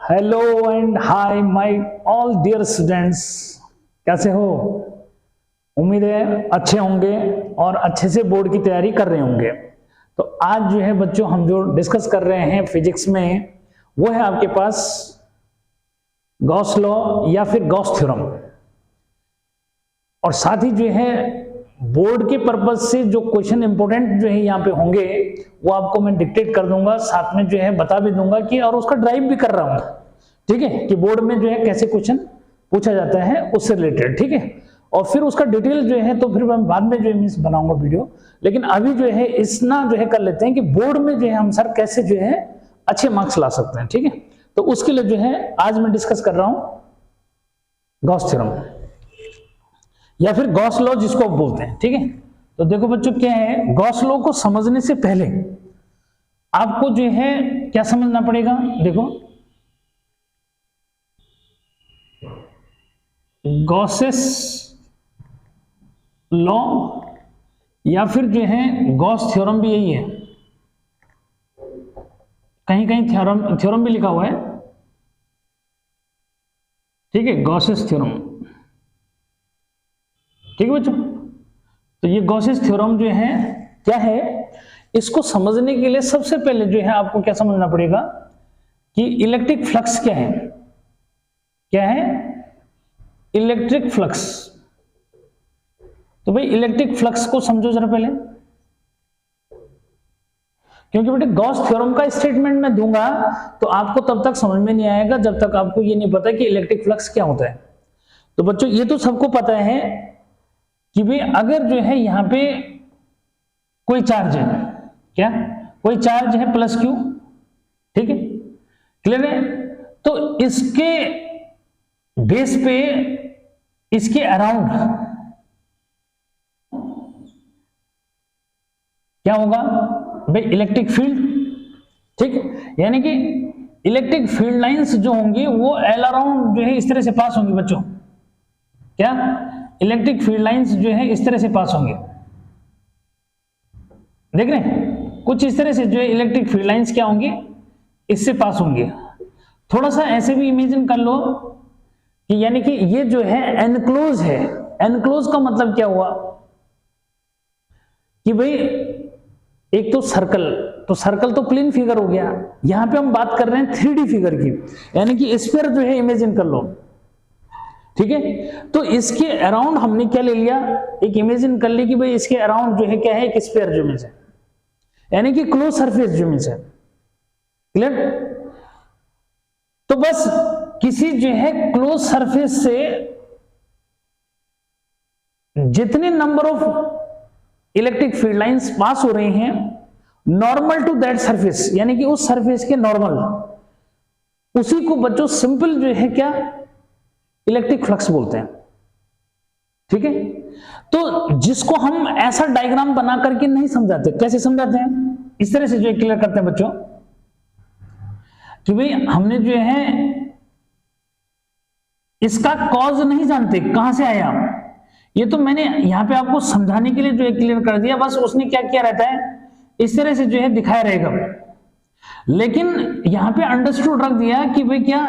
Hello and hi my all dear students, कैसे हो? उम्मीद है अच्छे होंगे और अच्छे से बोर्ड की तैयारी कर रहे होंगे। तो आज जो है बच्चों हम जो डिस्कस कर रहे हैं फिजिक्स में वो है आपके पास गॉस लॉ या फिर गॉस थ्योरम। और साथ ही जो है बोर्ड के पर्पज से जो क्वेश्चन इंपोर्टेंट जो है यहाँ पे होंगे वो आपको मैं डिक्टेट कर दूंगा, साथ में जो है बता भी दूंगा कि और उसका ड्राइव भी कर रहा हूँ, ठीक है, कि बोर्ड में जो है कैसे क्वेश्चन पूछा जाता है उससे रिलेटेड, ठीक है। और फिर उसका डिटेल जो है तो फिर मैं बाद में जो है बनाऊंगा वीडियो, लेकिन अभी जो है इतना जो है कर लेते हैं कि बोर्ड में जो है हम सर कैसे जो है अच्छे मार्क्स ला सकते हैं, ठीक है। तो उसके लिए जो है आज मैं डिस्कस कर रहा हूं गॉस थ्योरम या फिर गॉस लॉ जिसको आप बोलते हैं, ठीक है। तो देखो बच्चों क्या है, गॉस लॉ को समझने से पहले आपको जो है क्या समझना पड़ेगा। देखो गॉसेस लॉ या फिर जो है गॉस थ्योरम भी यही है, कहीं कहीं थ्योरम भी लिखा हुआ है, ठीक है, गॉसेस थ्योरम, ठीक है बच्चों। तो ये गॉसेस थ्योरम जो है क्या है, इसको समझने के लिए सबसे पहले जो है आपको क्या समझना पड़ेगा कि इलेक्ट्रिक फ्लक्स क्या है। क्या है? Electric flux. तो भाई इलेक्ट्रिक फ्लक्स को समझो जरा पहले, क्योंकि बेटे गॉस थ्योरम का स्टेटमेंट मैं दूंगा तो आपको तब तक समझ में नहीं आएगा जब तक आपको ये नहीं पता कि इलेक्ट्रिक फ्लक्स क्या होता है। तो बच्चों ये तो सबको पता है कि भाई अगर जो है यहां पे कोई चार्ज है, क्या कोई चार्ज है प्लस क्यू, ठीक है, क्लियर है। तो इसके बेस पे इसके अराउंड क्या होगा भाई, इलेक्ट्रिक फील्ड, ठीक, यानी कि इलेक्ट्रिक फील्ड लाइंस जो होंगी वो एल अराउंड जो है इस तरह से पास होंगी बच्चों। क्या इलेक्ट्रिक फील्ड लाइंस जो है इस तरह से पास होंगे, देख रहे हैं, कुछ इस तरह से जो है इलेक्ट्रिक फील्ड लाइंस क्या होंगी, इससे पास होंगे। थोड़ा सा ऐसे भी इमेजिन कर लो कि यानी कि ये जो है एनक्लोज है। एनक्लोज का मतलब क्या हुआ कि भाई एक तो सर्कल, तो सर्कल तो प्लेन फिगर हो गया, यहां पे हम बात कर रहे हैं 3D फिगर की, यानी कि स्फीयर जो है इमेजिन कर लो, ठीक है। तो इसके अराउंड हमने क्या ले लिया, एक इमेजिन कर ली कि भाई इसके अराउंड जो है क्या है, एक स्फीयर जो है, यानी कि क्लोज सरफेस जो है, क्लियर। तो बस किसी जो है क्लोज सरफेस से जितने number of electric field lines pass हो रहे हैं नॉर्मल टू दैट सरफेस, यानी कि उस सरफेस के नॉर्मल, उसी को बच्चों सिंपल जो है क्या इलेक्ट्रिक फ्लक्स बोलते हैं, ठीक है। तो जिसको हम ऐसा डायग्राम बना करके नहीं समझाते, कैसे समझाते हैं, इस तरह से जो क्लियर करते हैं बच्चों कि भाई हमने जो है इसका कॉज नहीं जानते कहां से आया, ये तो मैंने यहां पे आपको समझाने के लिए जो है क्लियर कर दिया, बस उसने क्या किया रहता है इस तरह से जो है दिखाया रहेगा, लेकिन यहां पे अंडरस्टूड रख दिया कि भाई क्या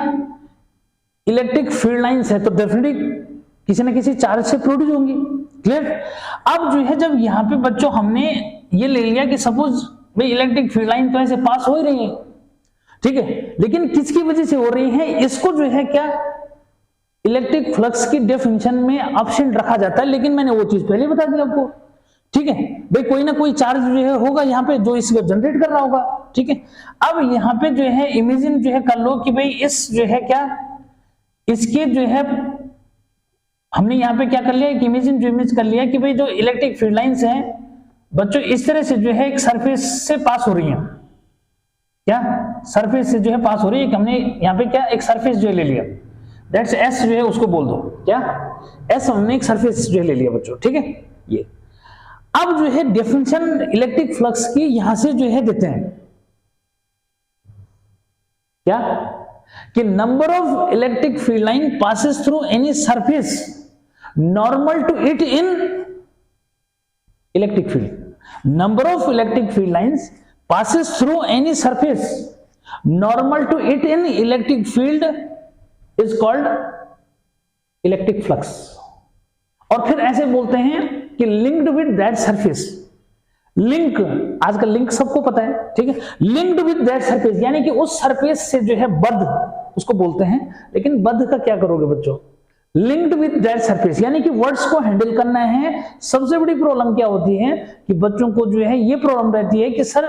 इलेक्ट्रिक फील्ड लाइंस है तो डेफिनेटली किसी ना किसी चार्ज से प्रोड्यूस होंगी, क्लियर। अब जो है जब यहां पे बच्चों हमने ये ले लिया कि सपोज भाई इलेक्ट्रिक फील्ड लाइन तो ऐसे पास हो ही रही है, ठीक है, लेकिन किसकी वजह से हो रही है, इसको जो है क्या इलेक्ट्रिक फ्लक्स की डेफिनेशन में ऑप्शन रखा जाता है, लेकिन मैंने वो चीज पहले बता दी आपको, ठीक है। भाई कोई ना कोई चार्ज जो है होगा यहाँ पे जो इसको जनरेट कर रहा होगा, ठीक है। अब यहाँ पे जो है इमेजिन जो है कर लो कि भाई इस जो है क्या इसके जो है हमने यहाँ पे क्या कर लिया, एक इमेजिन जो इमेज कर लिया कि भाई जो इलेक्ट्रिक फील्ड लाइंस हैं बच्चों इस तरह से जो है एक सरफेस से पास हो रही है, क्या सरफेस से जो है पास हो रही है, हमने यहाँ पे क्या एक सरफेस जो है ले लिया, दैट्स एस जो है उसको बोल दो, क्या एस हमने एक सरफेस जो है ले लिया बच्चों, ठीक है। ये अब जो है डेफिनेशन इलेक्ट्रिक फ्लक्स की यहां से जो है देते हैं क्या कि number of electric field line passes through any surface normal to it in electric field, number of electric field lines passes through any surface normal to it in electric field is called electric flux. और फिर ऐसे बोलते हैं कि linked with that surface, link, आजकल link सबको पता है, ठीक है, लिंक्ड विद दैट सरफेस यानी कि उस सरफेस से जो है बद्ध, उसको बोलते हैं। लेकिन बद्ध का क्या करोगे बच्चों, लिंक्ड विद दैट सरफेस यानी कि वर्ड्स को हैंडल करना है। सबसे बड़ी प्रॉब्लम क्या होती है कि बच्चों को जो है ये प्रॉब्लम रहती है कि सर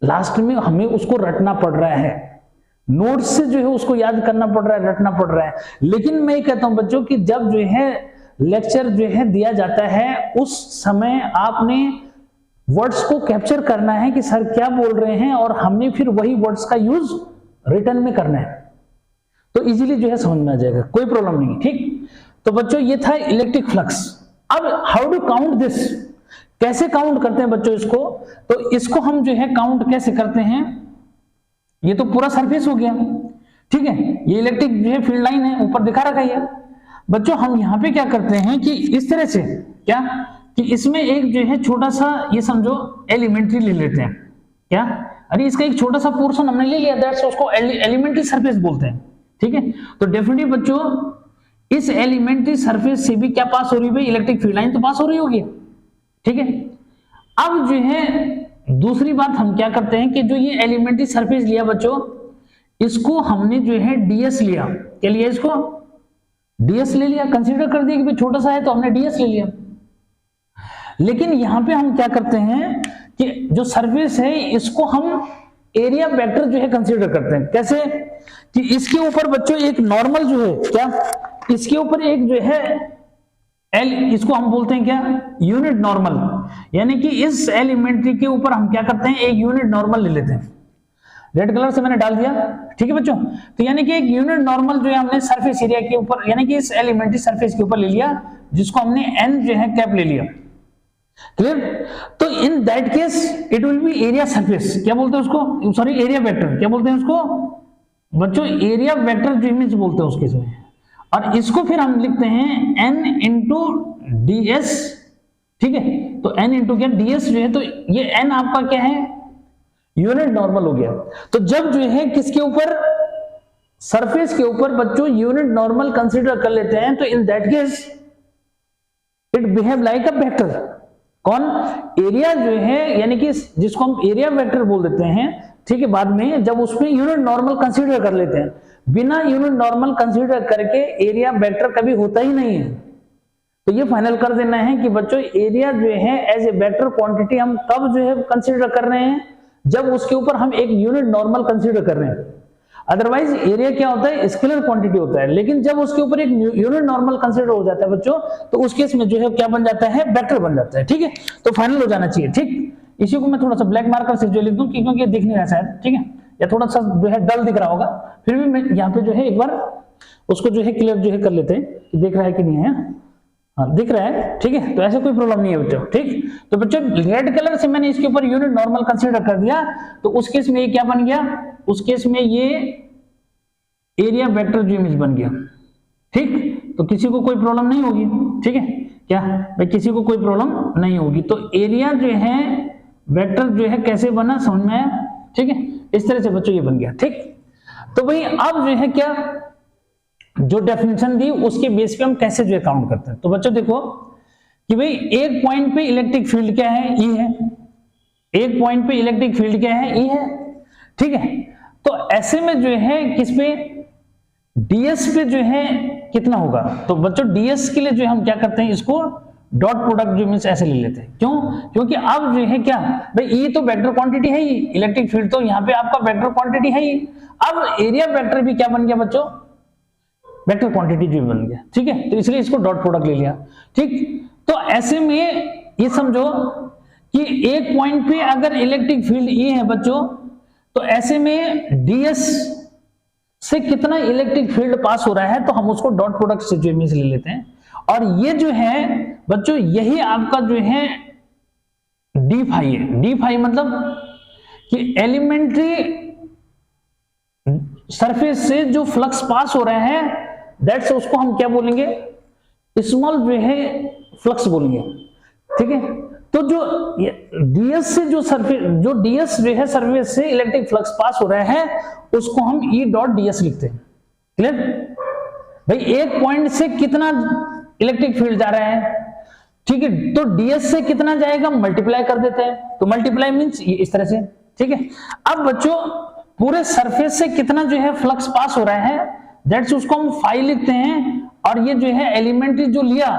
लास्ट में हमें उसको रटना पड़ रहा है, नोट्स से जो है उसको याद करना पड़ रहा है, रटना पड़ रहा है। लेकिन मैं कहता हूं बच्चों कि जब जो है लेक्चर जो है दिया जाता है उस समय आपने वर्ड्स को कैप्चर करना है कि सर क्या बोल रहे हैं, और हमने फिर वही वर्ड्स का यूज रिटर्न में करना है, तो इजीली जो है समझ में आ जाएगा, कोई प्रॉब्लम नहीं। ठीक, तो बच्चों ये था इलेक्ट्रिक फ्लक्स। अब हाउ टू काउंट दिस, कैसे काउंट करते हैं बच्चों इसको, तो इसको हम जो है काउंट कैसे करते हैं, ये तो पूरा सरफेस हो गया, ठीक है, ये इलेक्ट्रिक जो है फील्ड लाइन है, ऊपर दिखा रखा है बच्चों। हम यहां पे क्या करते हैं कि इस तरह से क्या कि इसमें एक जो है छोटा सा ये समझो एलिमेंट्री ले लेते हैं, क्या, अरे इसका एक छोटा सा पोर्शन हमने ले लिया, दैट्स उसको एलिमेंट्री सरफेस बोलते हैं, ठीक है। तो डेफिनेटली बच्चों इस एलिमेंट्री सरफेस से भी क्या पास हो रही है, इलेक्ट्रिक फील्ड लाइन तो पास हो रही होगी, ठीक है। अब जो है दूसरी बात हम क्या करते हैं कि जो ये एलिमेंट्री सरफेस लिया बच्चों, इसको हमने जो है डीएस लिया, क्या लिया, इसको डीएस ले लिया, कंसीडर कर दिया कि भाई छोटा सा है तो हमने डीएस ले लिया। लेकिन यहां पे हम क्या करते हैं कि जो सरफेस है इसको हम एरिया वेक्टर जो है कंसीडर करते हैं। कैसे कि इसके ऊपर बच्चों एक नॉर्मल जो है, क्या इसके ऊपर एक जो है एल, इसको हम बोलते हैं क्या, यूनिट नॉर्मल, यानी कि इस एलिमेंट्री के ऊपर हम क्या करते हैं, एक यूनिट नॉर्मल ले लेते हैं। रेड कलर से मैंने डाल दिया, ठीक है बच्चों। तो यानी कि एक यूनिट नॉर्मल जो है हमने सरफेस एरिया के ऊपर, यानी कि इस एलिमेंट्री सरफेस के ऊपर ले लिया, जिसको हमने एन जो है कैप ले लिया, क्लियर। तो in that case it will be area surface, क्या बोलते हैं उसको, सॉरी एरिया वेक्टर, क्या बोलते हैं उसको बच्चों, एरिया वेक्टर जो इमेज बोलते हैं उस केस में। और इसको फिर हम लिखते हैं एन इंटू डी एस, ठीक है। तो एन इंटू क्या, डी एस जो है, तो ये एन आपका क्या है, यूनिट नॉर्मल हो गया। तो जब जो है किसके ऊपर, सरफेस के ऊपर बच्चों यूनिट नॉर्मल कंसीडर कर लेते हैं, तो in that case it behave like a vector. कौन, एरिया जो है, यानी कि जिसको हम एरिया वेक्टर बोल देते हैं, ठीक है। बाद में जब उसमें यूनिट नॉर्मल कंसीडर कर लेते हैं, बिना यूनिट नॉर्मल कंसीडर करके एरिया वेक्टर कभी होता ही नहीं है। तो ये फाइनल कर देना है कि बच्चों एरिया जो है एज ए वेक्टर क्वांटिटी हम कब जो है कंसीडर कर रहे हैं, जब उसके ऊपर हम एक यूनिट नॉर्मल कंसीडर कर रहे हैं। अदरवाइज एरिया क्या होता है, स्केलर क्वांटिटी होता है। लेकिन जब उसके ऊपर एक यूनिट नॉर्मल कंसीडर हो जाता है बच्चों, तो उस केस में जो है क्या बन जाता है, वेक्टर बन जाता है, ठीक है। तो फाइनल हो जाना चाहिए, ठीक। इसी को मैं थोड़ा सा ब्लैक मार्कर से जो लिख दूं, क्योंकि ये दिख नहीं रहा शायद, ठीक है, या थोड़ा सा जो है डल दिख रहा होगा, फिर भी मैं यहाँ पे जो है एक बार उसको जो है क्लियर जो है कर लेते हैं कि दिख रहा है कि नहीं है। हाँ दिख रहा है, ठीक है। तो ऐसे कोई प्रॉब्लम नहीं है बच्चों, ठीक। तो बच्चों रेड कलर से मैंने इसके ऊपर यूनिट नॉर्मल कंसीडर कर दिया, तो उस केस में ये क्या बन गया, उस केस में ये एरिया वेक्टर जो इमेज बन गया, ठीक। तो किसी को कोई प्रॉब्लम नहीं होगी, ठीक है, क्या भाई, किसी को कोई प्रॉब्लम नहीं होगी। तो एरिया जो है वेक्टर जो है कैसे बना, समझ में आया, ठीक है। इस तरह से बच्चों ये बन गया, ठीक। तो भाई अब जो है क्या, जो डेफिनेशन दी उसके बेस पे हम कैसे जो है काउंट करते हैं। तो बच्चों देखो कि भाई एक पॉइंट पे इलेक्ट्रिक फील्ड क्या है, ई है, एक पॉइंट पे इलेक्ट्रिक फील्ड क्या है, ई है, ठीक है। तो ऐसे में जो है किस पे, डीएस पे जो है कितना होगा। तो बच्चों डीएस के लिए जो हम क्या करते हैं, इसको डॉट प्रोडक्ट जो मींस ऐसे ले लेते हैं। क्यों, क्योंकि अब जो है क्या भाई, ई तो वेक्टर क्वांटिटी है ही, इलेक्ट्रिक फील्ड तो यहाँ पे आपका वेक्टर क्वांटिटी है ही। अब एरिया वेक्टर भी क्या बन गया बच्चों, वेक्टर क्वांटिटी जो बन गया, ठीक है। तो इसलिए इसको डॉट प्रोडक्ट ले लिया, ठीक। तो ऐसे में ये समझो कि एक पॉइंट पे अगर इलेक्ट्रिक फील्ड ई है बच्चों, तो ऐसे में डीएस से कितना इलेक्ट्रिक फील्ड पास हो रहा है, तो हम उसको डॉट प्रोडक्ट से जो इमेज ले लेते हैं। और ये जो है बच्चों, यही आपका जो है डी फाई है। डी फाई मतलब कि एलिमेंट्री सरफेस से जो फ्लक्स पास हो रहा है, दैट्स उसको हम क्या बोलेंगे, स्मॉल जो है फ्लक्स बोलेंगे, ठीक है। तो जो ds से जो सरफेस जो है सरफेस से इलेक्ट्रिक फ्लक्स पास हो रहा है उसको हम E डॉट ds लिखते हैं। क्लियर भाई, एक पॉइंट से कितना इलेक्ट्रिक फील्ड जा रहा है, ठीक है, तो ds से कितना जाएगा मल्टीप्लाई कर देते हैं, तो मल्टीप्लाई मींस ये इस तरह से, ठीक है। अब बच्चों पूरे सरफेस से कितना जो है फ्लक्स पास हो रहा है, दैट्स उसको हम फाई लिखते हैं, और ये जो है एलिमेंट्री जो लिया,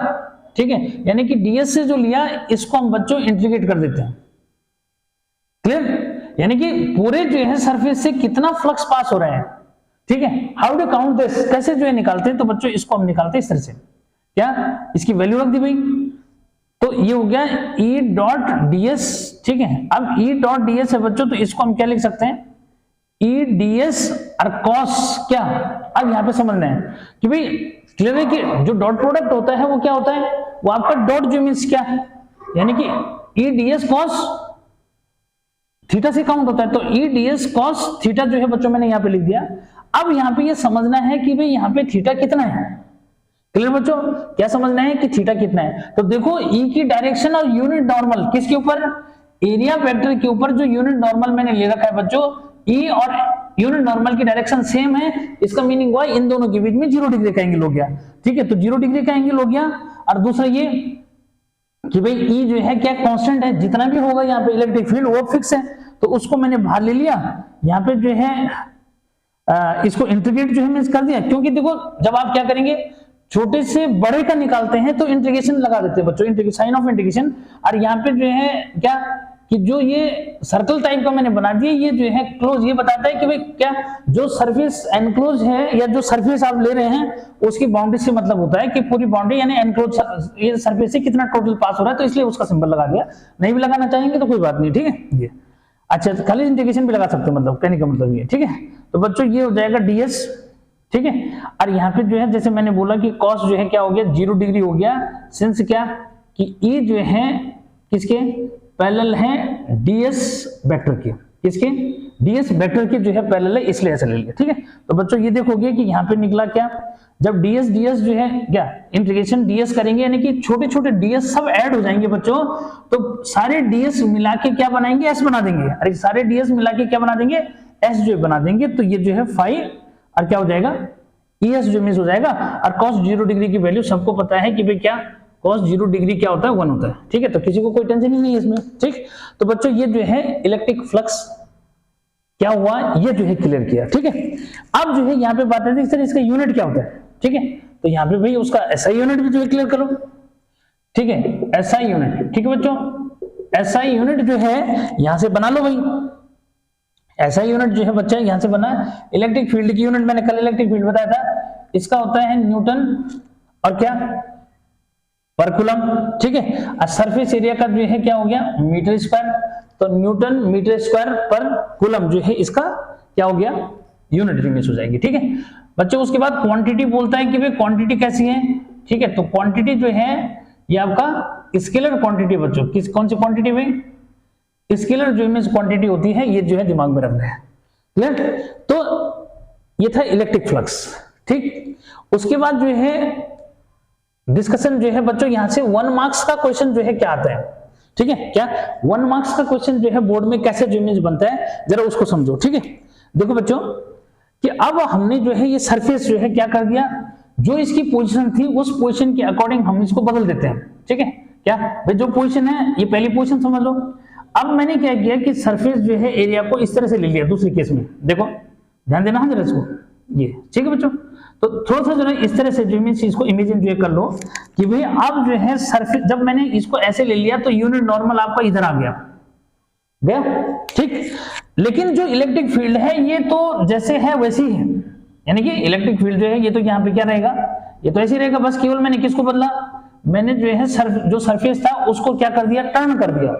ठीक है, यानी कि ds से जो लिया इसको हम बच्चों इंटीग्रेट कर देते हैं। क्लियर, यानी कि पूरे जो है सरफेस से कितना फ्लक्स पास हो रहा है, ठीक है। हाउ टू काउंट दिस, कैसे जो है निकालते हैं, तो बच्चों इसको हम निकालते हैं इस तरह से, क्या इसकी वैल्यू रख दी भाई, तो ये हो गया E डॉट ds, ठीक है। अब E डॉट ds है बच्चों, तो इसको हम क्या लिख सकते हैं, E ds और cos, क्या अब यहां पे समझना है कि भाई क्लियर है कि जो डॉट प्रोडक्ट होता है वो क्या होता है, वो आपका डॉट जो मीन्स क्या है, यानी कि E ds cos थीटा से काउंट होता है, तो E ds cos थीटा जो है बच्चों मैंने यहां पे लिख दिया। अब यहां पे ये समझना है कि भाई यहां पे थीटा कितना है। क्लियर बच्चों, क्या समझना है कि थीटा कितना है, तो देखो E की डायरेक्शन और यूनिट नॉर्मल किसके ऊपर, एरिया वेक्टर के ऊपर जो यूनिट नॉर्मल मैंने ले रखा है बच्चों, E और यूनिट नॉर्मल की डायरेक्शन सेम है, इसका मीनिंग हुआ इन दोनों के बीच में 0 डिग्री का एंगल हो गया, ठीक है, तो 0 डिग्री का एंगल हो गया। और दूसरा ये कि भाई E जो है क्या कांस्टेंट है, जितना भी होगा यहाँ पे इलेक्ट्रिक फील्ड वो फिक्स है, तो उसको मैंने बाहर ले लिया, यहाँ पे जो है इसको इंटीग्रेट जो है मैं कर दिया, क्योंकि देखो जब आप क्या करेंगे छोटे से बड़े का निकालते हैं तो इंटीग्रेशन लगा देते हैं बच्चों, साइन ऑफ इंटीग्रेशन। और यहाँ पे जो है क्या कि जो ये सर्कल टाइप का मैंने बना दिया, ये जो है क्लोज, ये बताता है कि भाई क्या जो सरफेस एनक्लोज है या जो सरफेस आप ले रहे हैं उसकी बाउंड्री से मतलब होता है कि पूरी बाउंड्री यानी एनक्लोज ये सरफेस से कितना टोटल पास हो रहा है, तो इसलिए उसका सिंबल लगा दिया। नहीं भी लगाना चाहेंगे तो कोई बात नहीं, ठीक है। ये अच्छा, खाली इंटीग्रेशन भी लगा सकते हैं, मतलब कहने का मतलब ये, ठीक है। तो बच्चों ये हो जाएगा ds, ठीक है। और यहाँ पे जो है जैसे मैंने बोला कि cos जो है क्या हो गया 0 डिग्री हो गया, सिंस क्या कि E जो है किसके पैरेलल है ds वेक्टर के, किसके ds वेक्टर के जो है पैरेलल है, इसलिए ऐसा ले लिया, ठीक है। तो बच्चों ये देखोगे कि यहाँ पे निकला क्या, जब ds जो है क्या इंटीग्रेशन ds करेंगे यानी कि छोटे छोटे ds सब ऐड हो जाएंगे बच्चों, तो सारे ds मिला के क्या बनाएंगे, s बना देंगे। अरे सारे ds मिला के क्या बना देंगे, s जो बना देंगे, तो ये जो है फाई और क्या हो जाएगा es जो मिस हो जाएगा। और cos 0 डिग्री की वैल्यू सबको पता है कि भाई क्या cos 0 डिग्री क्या होता है, 1 होता है, ठीक है। तो किसी को कोई टेंशन ही नहीं है इसमें, ठीक। तो बच्चों ये जो है इलेक्ट्रिक फ्लक्स क्या हुआ, ये जो है क्लियर किया, ठीक है। अब जो है यहाँ पे बात आती है सर इसका यूनिट क्या होता है, ठीक है। तो यहाँ पे भाई उसका SI यूनिट भी जो है क्लियर करो, ठीक है, SI यूनिट, ठीक है बच्चों। SI यूनिट जो है यहां से बना लो भाई, SI यूनिट जो है बच्चा यहां से बना इलेक्ट्रिक फील्ड की यूनिट, मैंने कल इलेक्ट्रिक फील्ड बताया था, इसका होता है न्यूटन और क्या पर कूलम, ठीक है। और सरफेस एरिया का जो है क्या हो गया मीटर स्क्वायर, तो न्यूटन मीटर स्क्वायर पर कूलम जो है इसका क्या हो गया यूनिट यूनिट हो जाएगी, ठीक है बच्चों। उसके बाद क्वांटिटी बोलता है कि भाई क्वांटिटी कैसी है, ठीक है। तो क्वांटिटी जो है ये आपका स्केलर क्वांटिटी बच्चों, किस कौन सी क्वांटिटी में, स्केलर जो इमेज क्वांटिटी होती है, ये जो है दिमाग में रखना है, क्लियर। तो ये था इलेक्ट्रिक फ्लक्स, ठीक। उसके बाद जो है डिस्कशन जो है बच्चों यहाँ से 1 मार्क्स का क्वेश्चन जो है क्या आता है, ठीक है। क्या 1 मार्क्स का क्वेश्चन जो है बोर्ड में कैसे जो इमेज बनता है जरा उसको समझो, ठीक है। देखो बच्चों कि अब हमने जो है ये सरफेस जो है क्या कर दिया, जो इसकी पोजीशन थी उस पोजीशन के अकॉर्डिंग हम इसको बदल देते हैं, ठीक है। क्या भाई जो पोजीशन है ये पहली पोजीशन समझ लो। अब मैंने क्या किया कि सरफेस जो है एरिया को इस तरह से ले लिया, दूसरी केस में देखो ध्यान देना है जरा इसको, ये ठीक है बच्चों। तो थोड़ा सा जो है इस तरह से जो इसको इमेजिन जो कर लो कि भाई अब जो है सरफेस, जब मैंने इसको ऐसे ले लिया तो यूनिट नॉर्मल आपका इधर आ गया, ठीक। लेकिन जो इलेक्ट्रिक फील्ड है ये तो जैसे है वैसे ही है, यानी कि इलेक्ट्रिक फील्ड जो है ये तो यहाँ पे क्या रहेगा, ये तो ऐसे ही रहेगा, बस केवल मैंने किसको बदला, मैंने जो है जो सरफेस था उसको क्या कर दिया, टर्न कर दिया।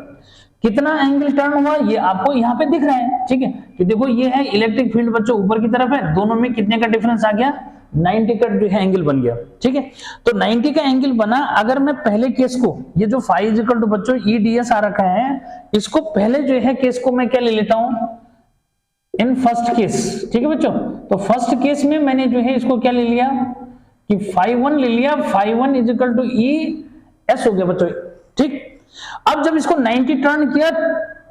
कितना एंगल टर्न हुआ ये आपको यहाँ पे दिख रहा है, ठीक है। कि देखो ये है इलेक्ट्रिक फील्ड बच्चों ऊपर की तरफ है, दोनों में कितने का डिफरेंस आ गया, 90 का जो है एंगल बन गया, ठीक है। तो 90 का एंगल बना। अगर मैं पहले केस को, ये जो φ इक्वल टू बच्चों ई ds आ रखा है, इसको पहले जो है केस को मैं क्या ले लेता हूं, इन फर्स्ट केस, ठीक है बच्चों। तो फर्स्ट केस में मैंने जो है इसको क्या ले लिया कि φ1 ले लिया, φ1 is equal to E S हो गया बच्चों, ठीक। अब जब इसको 90 टर्न किया,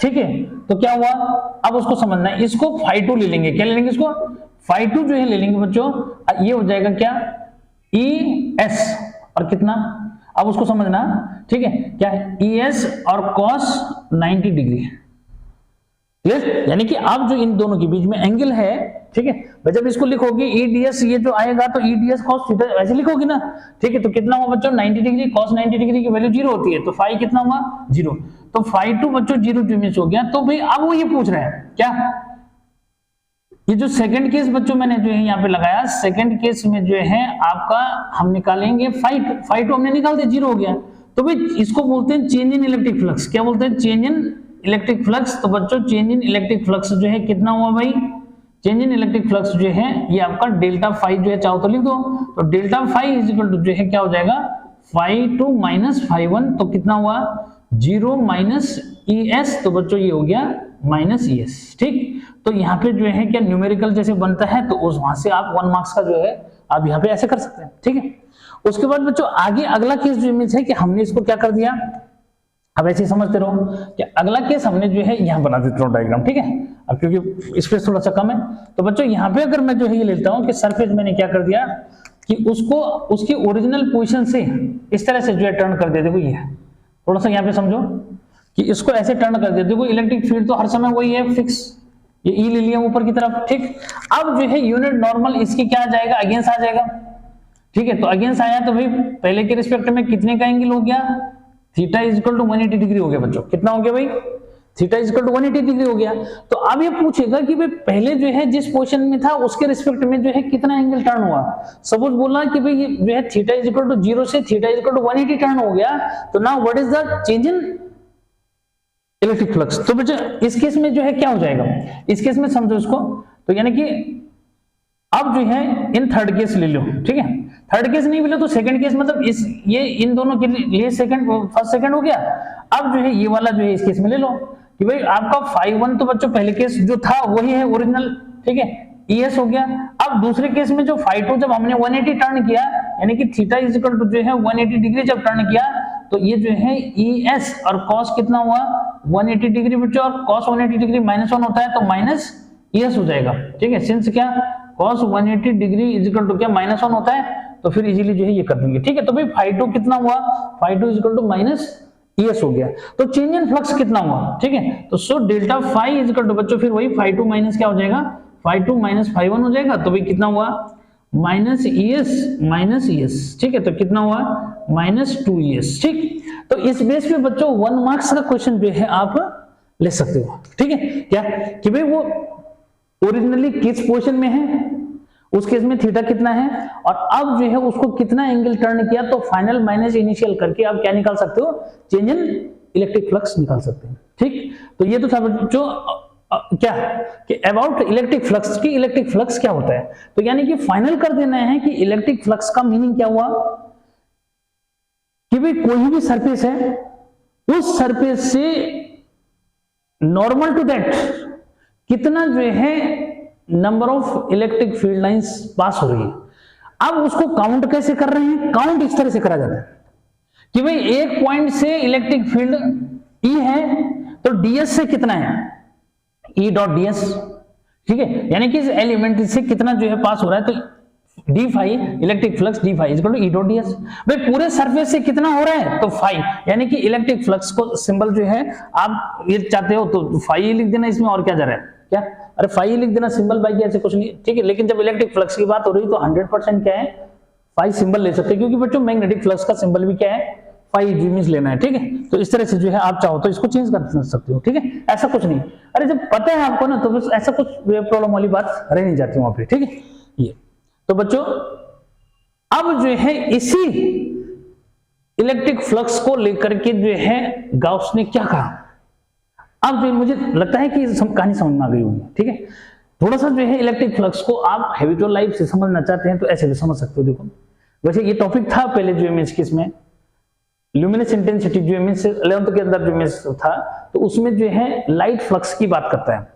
ठीक है, तो क्या हुआ, अब उसको समझना है, इसको phi2 ले लेंगे, क्या ले लेंगे, इसको phi2 जो है ले लेंगे बच्चों, ये हो जाएगा क्या, ES और कितना, अब उसको समझना, ठीक है, क्या है ES और cos 90 डिग्री, क्लियर, यानी कि अब जो इन दोनों के बीच में एंगल है, ठीक है, भाई जब इसको लिखोगे EDS ये जो आएगा तो EDS cos थीटा ऐसे लिखोगे ना, ठीक है, तो कितना हुआ बच्चों 90 डिग्री, cos 90 डिग्री की वैल्यू 0 होती है, तो फाई कितना हुआ 0, तो phi2 बच्चों 0 जो मिस हो गया। तो भाई अब वो ये पूछ रहे हैं क्या, ये जो सेकंड केस बच्चों मैंने जो है यहाँ पे लगाया, सेकंड केस में जो है आपका हम निकालेंगे phi2 हमने निकाल दिया 0 हो गया, तो भाई इसको बोलते हैं चेंज इन इलेक्ट्रिक फ्लक्स, क्या बोलते हैं, चेंज इन इलेक्ट्रिक फ्लक्स। तो बच्चों चेंज इन इलेक्ट्रिक फ्लक्स जो है कितना हुआ भाई, चेंज इन इलेक्ट्रिक फ्लक्स जो है ये आपका डेल्टा फाई जो है, चाहो तो लिख दो, तो delta phi is equal to जो है क्या हो जाएगा phi2 माइनस phi1, तो कितना हुआ 0 माइनस ES, तो बच्चों ये हो गया माइनस ES, ठीक। तो यहाँ पे जो है क्या न्यूमेरिकल जैसे बनता है, तो उस वहां से आप 1 मार्क्स का जो है आप यहाँ पे ऐसे कर सकते हैं, ठीक है। उसके बाद बच्चों आगे अगला केस जो इमेज है कि हमने इसको क्या कर दिया, अब ऐसे ही समझते रहो कि अगला केस हमने जो है यहाँ बना देता हूँ डायग्राम, ठीक है, अब क्योंकि स्पेस थोड़ा सा कम है, तो बच्चों यहाँ पे अगर मैं जो है ये लेता हूँ कि सरफेस मैंने क्या कर दिया कि उसको उसकी ओरिजिनल पोजीशन से इस तरह से जो है टर्न कर दिया, देखो ये थोड़ा सा यहाँ पे समझो कि इसको ऐसे टर्न कर दिया, देखो इलेक्ट्रिक फील्ड तो हर समय वही है फिक्स, ये ई ले लिया ऊपर की तरफ, ठीक। अब जो है यूनिट नॉर्मल इसकी क्या आ जाएगा, अगेंस्ट आ जाएगा, ठीक है, तो अगेंस्ट आया तो भाई पहले के रिस्पेक्ट में कितने का एंगल हो गया, theta is equal to 180 degree हो गया बच्चों, कितना हो गया भाई, theta is equal to 180 degree हो गया। तो अब ये पूछेगा कि भाई पहले जो है जिस पोजीशन में था उसके रिस्पेक्ट में जो है कितना एंगल टर्न हुआ, सपोज बोला कि भाई ये जो है थीटा इज इक्वल टू 0 से theta is equal to 180 turn हो गया, तो now what is the change in electric flux. तो बच्चों इस केस में जो है क्या हो जाएगा, इस केस में समझो इसको, तो यानी कि अब जो है इन थर्ड केस ले लो, ठीक है, थर्ड केस नहीं मिले तो सेकंड केस, मतलब इस ये इन दोनों के लिए सेकंड फर्स्ट सेकंड हो गया। अब जो है ये वाला जो है इस केस में ले लो कि भाई आपका phi1 तो बच्चों पहले केस जो था वही है ओरिजिनल, ठीक है, ES हो गया। अब दूसरे केस में जो phi2 जब हमने 180 टर्न किया, यानी कि थीटा इज इक्वल टू जो है 180 डिग्री जब टर्न किया, तो ये जो है ES और cos कितना हुआ 180 डिग्री बच्चों, और cos 180 डिग्री -1 होता है तो माइनस ES हो जाएगा, ठीक है, सिंस क्या cos 180 degree is equal to क्या -1 होता है, तो फिर इजीली जो है ये कर देंगे, ठीक है। तो भाई phi2 कितना हुआ, phi2 is equal to minus ES हो गया, तो चेंज इन फ्लक्स कितना हुआ, ठीक है, तो so delta phi is equal to बच्चों फिर वही phi2 माइनस क्या हो जाएगा, phi2 माइनस phi1 हो जाएगा, तो भाई कितना हुआ माइनस ES, ठीक है, तो कितना हुआ -2ES, ठीक। तो इस बेस पे बच्चों 1 मार्क्स का क्वेश्चन जो है आप ले सकते हो, ठीक है, क्या कि भाई वो ओरिजिनली किस पोजीशन में है, उस केस में थीटा कितना है, और अब जो है उसको कितना एंगल टर्न किया, तो फाइनल माइनस इनिशियल करके आप क्या निकाल सकते हो, चेंज इन इलेक्ट्रिक फ्लक्स निकाल सकते हैं, ठीक। तो ये तो था बच्चों क्या कि अबाउट इलेक्ट्रिक फ्लक्स की इलेक्ट्रिक फ्लक्स क्या होता है, तो यानी कि फाइनल कर देना है कि इलेक्ट्रिक फ्लक्स का मीनिंग क्या हुआ कि भाई कोई भी सरफेस है, उस सरफेस से नॉर्मल टू दैट कितना जो है number of electric field lines pass हो रही है। अब उसको काउंट कैसे कर रहे हैं, काउंट इस तरह से करा जाता है कि भाई एक पॉइंट से इलेक्ट्रिक फील्ड E है तो DS से कितना है E डॉट DS, ठीक है, यानी कि इस एलिमेंट से कितना जो है पास हो रहा है, तो d phi electric flux d phi is equal to E dot DS। भाई पूरे सरफेस से कितना हो रहा है, तो फाई, यानी कि इलेक्ट्रिक फ्लक्स को सिंबल जो है आप ये चाहते हो तो फाई लिख देना इसमें, और क्या जा रहा है, क्या अरे फाई लिख देना सिंबल बाई, ऐसे कुछ नहीं, ठीक है। लेकिन जब इलेक्ट्रिक फ्लक्स की बात हो रही तो 100% क्या है फाई सिंबल ले सकते हैं, क्योंकि बच्चों मैग्नेटिक फ्लक्स का सिंबल भी क्या है फाई मींस लेना है, ठीक है। तो इस तरह से जो है आप चाहो तो इसको चेंज कर सकते हो, ठीक है, ऐसा कुछ नहीं। अरे जब पता है आपको ना तो बस ऐसा कुछ प्रॉब्लम वाली बात रह नहीं जाती वहां पे, ठीक है। ये तो बच्चों अब जो है इसी इलेक्ट्रिक फ्लक्स को लेकर के जो है गाउस ने क्या कहा, अब जो मुझे लगता है कि कहानी समझ में आ गई होगी, ठीक है। थोड़ा सा जो है इलेक्ट्रिक फ्लक्स को आप हैबिचुअल लाइफ से समझना चाहते हैं तो ऐसे भी समझ सकते हो। देखो वैसे ये टॉपिक था पहले जो इमेज किस में ल्यूमिनस इंटेंसिटी जो इमेज 11th के अंदर जो इमेज था, तो उसमें जो है लाइट फ्लक्स की बात करता है।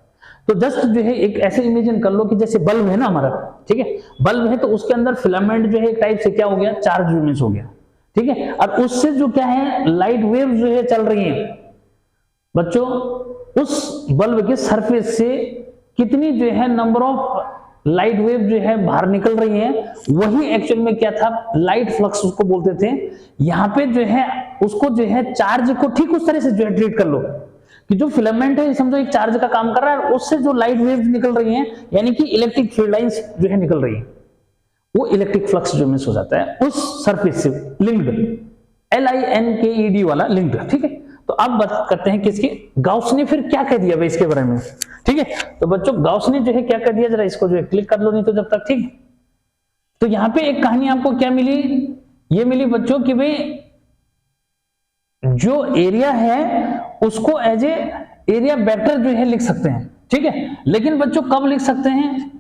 तो जस्ट जो है एक ऐसे इमेजिन कर लो कि जैसे बल्ब है ना हमारा, ठीक है, बल्ब है तो उसके अंदर फिलामेंट जो है एक टाइप से क्या हो गया चार्ज इमेज हो गया, ठीक है, और उससे जो क्या है लाइट वेव जो है चल रही है बच्चों, उस बल्ब के सरफेस से कितनी जो है नंबर ऑफ लाइट वेव जो है बाहर निकल रही है, वही एक्चुअल में क्या था लाइट फ्लक्स उसको बोलते थे। यहाँ पे जो है उसको जो है चार्ज को ठीक उस तरह से जो है ट्रीट कर लो कि जो फिलामेंट है समझो एक चार्ज का काम कर रहा है, उससे जो लाइट वेव निकल रही है यानी कि इलेक्ट्रिक फील्ड लाइंस जो है निकल रही है, वो इलेक्ट्रिक फ्लक्स जो मिस हो जाता है उस सरफेस से लिंक्ड, LINKED वाला लिंक्ड। ठीक है, तो अब बात करते हैं किसकी, गाउस ने फिर क्या कह दिया भाई इसके बारे में। ठीक है, तो बच्चों गाउस ने जो है क्या कह दिया, जरा इसको जो है क्लिक कर लो नहीं तो जब तक। ठीक है, तो यहां पे एक कहानी आपको क्या मिली, ये मिली बच्चों कि भाई जो एरिया है उसको एज ए एरिया वेक्टर जो है लिख सकते हैं। ठीक है, लेकिन बच्चों कब लिख सकते हैं,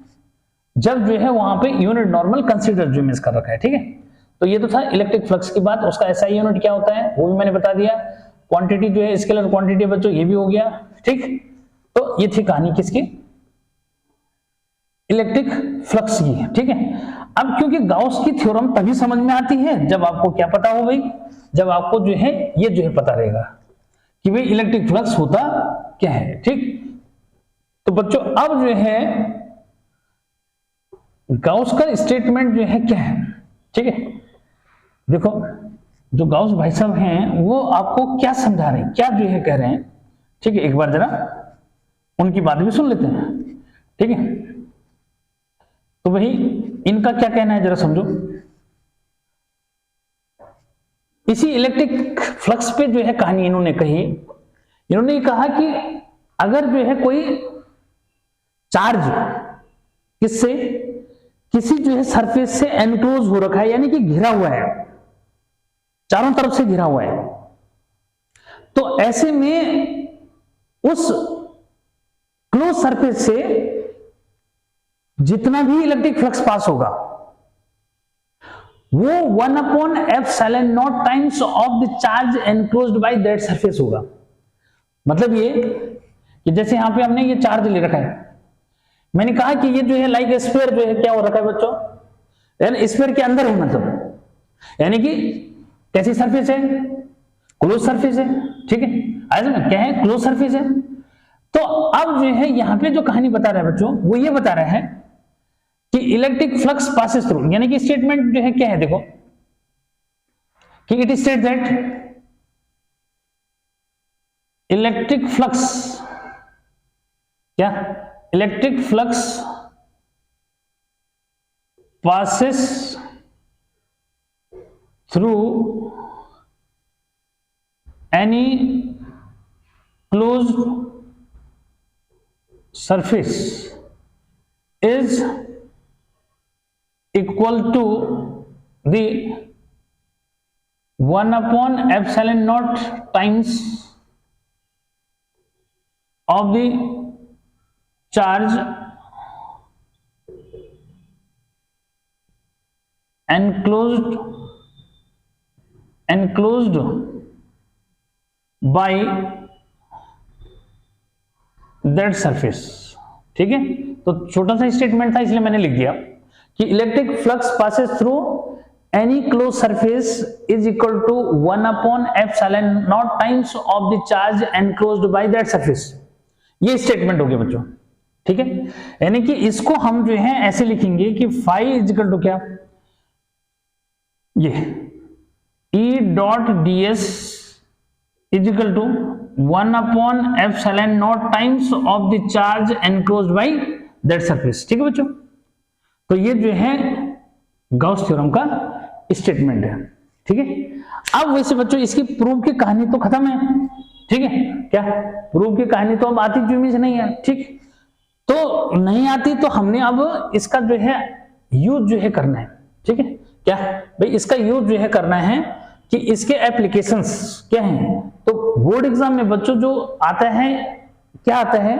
जब जो है वहां पे यूनिट नॉर्मल कंसीडर जो मिस कर रखा है। ठीक है, तो ये तो था इलेक्ट्रिक फ्लक्स की बात, उसका एसआई यूनिट क्या होता है वो भी मैंने बता दिया। क्वांटिटी जो है स्केलर क्वांटिटी बच्चों ये भी हो गया। ठीक, तो ये थी कहानी किसकी, इलेक्ट्रिक फ्लक्स की। ठीक है, अब क्योंकि गाउस की थ्योरम तभी समझ में आती है जब आपको क्या पता हो भाई, जब आपको जो है ये जो है पता रहेगा कि भाई इलेक्ट्रिक फ्लक्स होता क्या है। ठीक, तो बच्चों अब जो है गाउस का स्टेटमेंट जो है क्या है। ठीक है, देखो जो गाउस भाई साहब हैं वो आपको क्या समझा रहे हैं, क्या जो है कह रहे हैं। ठीक है, एक बार जरा उनकी बात भी सुन लेते हैं। ठीक है, तो भाई इनका क्या कहना है जरा समझो। इसी इलेक्ट्रिक फ्लक्स पे जो है कहानी इन्होंने कही, इन्होंने कहा कि अगर जो है कोई चार्ज किससे, किसी जो है सरफेस से एनक्लोज हो रखा है यानी कि घिरा हुआ है, चारों तरफ से घिरा हुआ है, तो ऐसे में उस क्लोज सरफेस से जितना भी इलेक्ट्रिक फ्लक्स पास होगा वो 1/ε0 times of the charge enclosed by that surface होगा। मतलब ये कि जैसे यहां पे हमने ये चार्ज ले रखा है, मैंने कहा कि ये जो है लाइक स्फीयर जो है क्या हो रखा है बच्चों, यानी स्फीयर के अंदर है, मतलब यानी कि कैसी सरफेस है, क्लोज सरफेस है। ठीक है, ऐसा ना क्या है, क्लोज सरफेस है। तो अब जो है यहां पे जो कहानी बता रहा है बच्चों वो ये बता रहा है कि इलेक्ट्रिक फ्लक्स पासेस थ्रू, यानी कि स्टेटमेंट जो है क्या है देखो कि it state that electric flux, क्या electric flux passes through any closed surface is equal to the 1/ε0 times of the charge enclosed by that surface. ठीक है, तो छोटा सा स्टेटमेंट था इसलिए मैंने लिख दिया कि electric flux passes through any close surface is equal to 1/ε0 times of the charge enclosed by that surface. ये स्टेटमेंट हो गया बच्चों। ठीक है, यानी कि इसको हम जो है ऐसे लिखेंगे कि फाई इज इक्वल टू क्या, ये E.ds is equal to 1/ε0 times of the charge enclosed by that surface. ठीक है बच्चों, तो ये जो है गाउस थ्योरम का स्टेटमेंट है। ठीक है, अब वैसे बच्चों इसकी प्रूफ की कहानी तो खत्म है। ठीक है, क्या प्रूफ की कहानी तो अब आती जुमी से नहीं है। ठीक, तो नहीं आती तो हमने अब इसका जो है यूज जो है करना है। ठीक है, क्या भाई इसका यूज जो है करना है कि इसके एप्लीकेशंस क्या हैं। तो बोर्ड एग्जाम में बच्चों जो आता है क्या आता है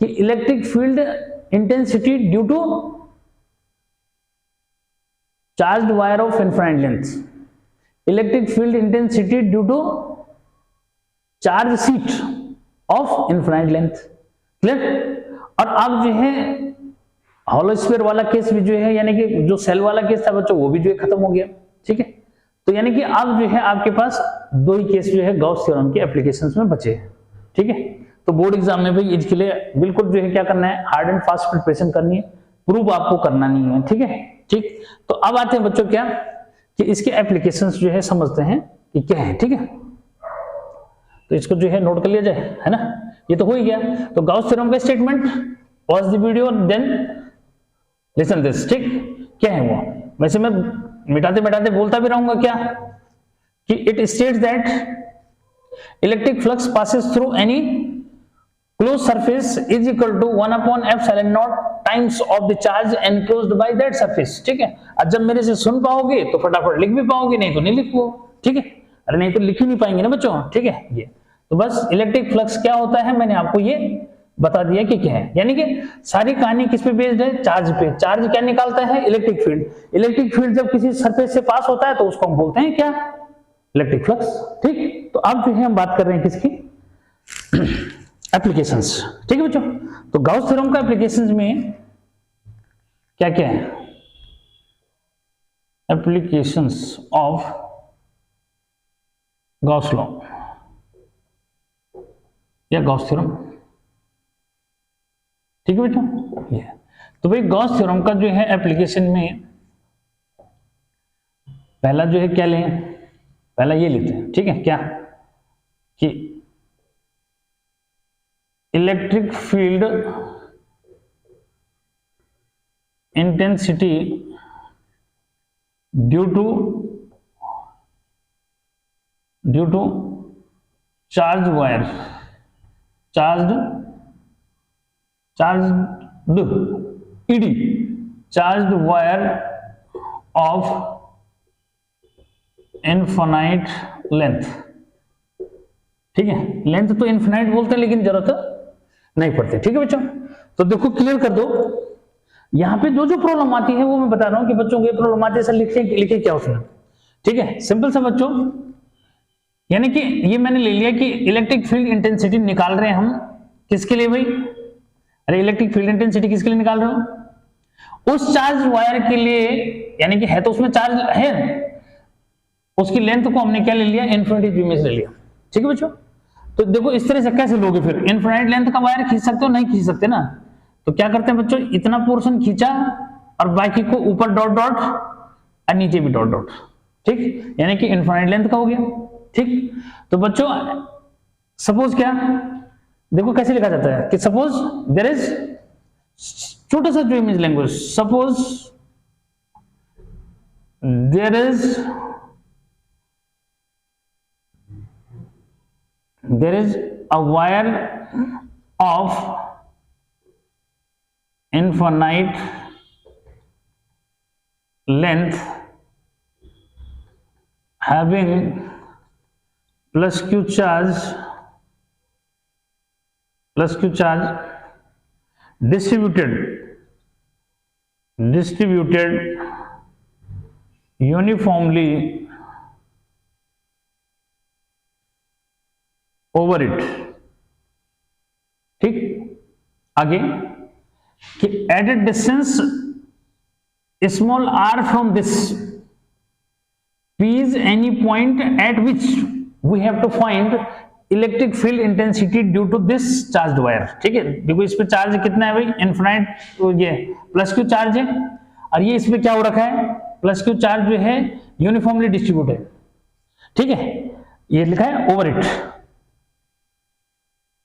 कि electric field intensity due to charged wire of infinite length, electric field intensity due to charge sheet of infinite length. Clear, और अब जो है हॉलो स्फीयर वाला केस भी जो है यानी कि जो सेल वाला केस था बच्चों वो भी जो है खत्म हो गया। ठीक है, तो यानी कि अब जो है आपके पास दो ही केस जो है गॉस थ्योरम के एप्लीकेशंस में बचे हैं, ठीक है। तो बोर्ड एग्जाम में भाई इसके लिए बिल्कुल जो है क्या करना है, हार्ड एंड फास्ट प्रिपरेशन करनी है, प्रूव आपको करना नहीं है, ठीक है। ठीक, तो अब आते हैं बच्चों क्या कि इसके एप्लीकेशंस जो है समझते हैं कि क्या है, ठीक है। तो इसको जो है नोट कर लिया जाए, है ना, ये तो हो ही गया। तो गॉस थ्योरम का statement, pause the video then listen this, ठीक। क्या है वो, वैसे मैं मिटाते मिटाते बोलता भी रहूंगा क्या कि it states that electric flux passes through any closed surface is equal to 1 upon epsilon naught times of the charge enclosed by that surface, ठीक है। अब जब मेरे से सुन पाओगे तो फटाफट लिख भी पाओगे, नहीं तो नहीं लिख पाओ, ठीक है। अरे नहीं तो लिख ही नहीं पाएंगे ना बच्चों, ठीक है। ये तो बस इलेक्ट्रिक फ्लक्स क्या होता है मैंने आपको ये बता दिया कि क्या है, यानी कि सारी कहानी किस पे बेस्ड है, चार्ज पे। चार्ज क्या निकालता है, इलेक्ट्रिक फील्ड। इलेक्ट्रिक फील्ड जब किसी सरफेस से पास होता है तो उसको हम बोलते हैं क्या, इलेक्ट्रिक फ्लक्स, ठीक। तो अब जो है हम बात कर रहे हैं किसकी, एप्लीकेशंस, ठीक है बच्चों। तो गॉस थ्योरम का एप्लीकेशंस में क्या क्या है, एप्लीकेशंस ऑफ गॉस लॉ या गॉस थ्योरम, ठीक है बच्चों। ये तो भाई गॉस थ्योरम का जो है एप्लीकेशन में पहला जो है क्या लें, पहला ये लेते हैं, ठीक है, क्या कि electric field intensity due to charge wire, charged, charge wire of infinite length, ठीक है। लेंथ तो इनफाइनाइट बोलते हैं लेकिन जरूरत नहीं पड़ती, ठीक है बच्चों। तो देखो क्लियर कर दो, यहां पे जो जो प्रॉब्लम आती है वो मैं बता रहा हूं कि बच्चों को ये प्रॉब्लम आती है सर लिखे क्या उसमें, ठीक है। सिंपल सा बच्चों, यानी कि ये मैंने ले लिया कि इलेक्ट्रिक फील्ड इंटेंसिटी निकाल रहे हैं हम किसके लिए भाई, अरे इलेक्ट्रिक फील्ड इंटेंसिटी किसके लिए निकाल रहे हो, उस चार्ज वायर के लिए, यानी कि है तो उसमें चार्ज है, उसकी लेंथ को हमने क्या ले लिया, इन्फिनिटी जी में ले लिया, ठीक है बच्चों। तो देखो इस तरह से कैसे लोगे, फिर इनफाइनाइट लेंथ का वायर खींच सकते हो, नहीं खींच सकते ना। तो क्या करते हैं बच्चों, इतना पोर्शन खींचा और बाकी को ऊपर डॉट डॉट और नीचे भी डॉट डॉट, ठीक, यानी कि इनफाइनाइट लेंथ का हो गया, ठीक। तो बच्चों सपोज क्या, देखो कैसे लिखा जाता है कि सपोज देयर इज, छोटा सा जो image language, suppose there is a wire of infinite length having plus q charge distributed uniformly over it, ठीक। आगे कि at a distance small r from this P is any point at which we have to find electric field intensity due to this charge wire, ठीक है। देखो इस पे charge कितना है भाई, इनफिनाइट, तो ये प्लस क्यू चार्ज है, और ये इस पे क्या हो रखा है, प्लस क्यू चार्ज जो है यूनिफॉर्मली डिस्ट्रीब्यूट है, ठीक है। ये लिखा है over it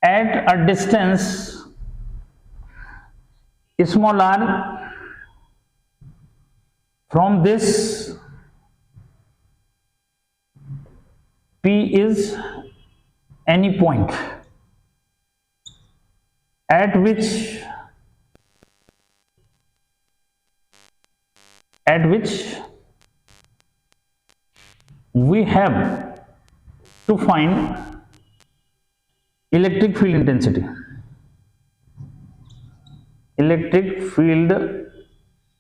at a distance small r from this p is any point at which we have to find electric field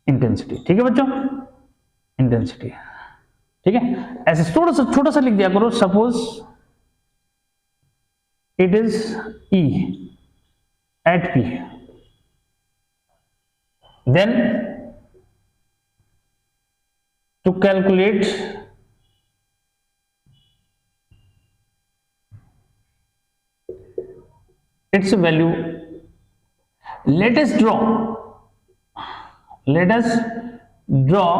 intensity, ठीक है बच्चों, इंटेंसिटी, ठीक है। ऐसे छोटा सा लिख दिया करो, suppose it is E at P, then to calculate its value. Let us draw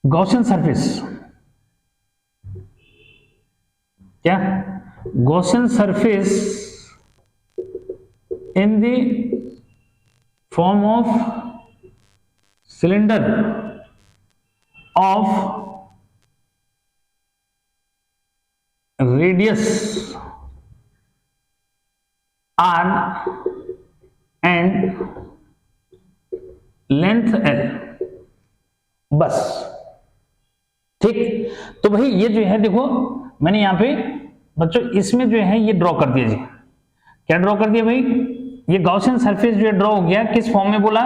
Gaussian surface. क्या Gaussian surface in the form of cylinder of radius r and length l. बस ठीक। तो भाई ये जो है देखो मैंने यहां पे बच्चों इसमें जो है ये ड्रॉ कर दिया जी। क्या ड्रॉ कर दिया भाई? ये गॉसियन सरफेस जो है ड्रॉ हो गया। किस फॉर्म में बोला?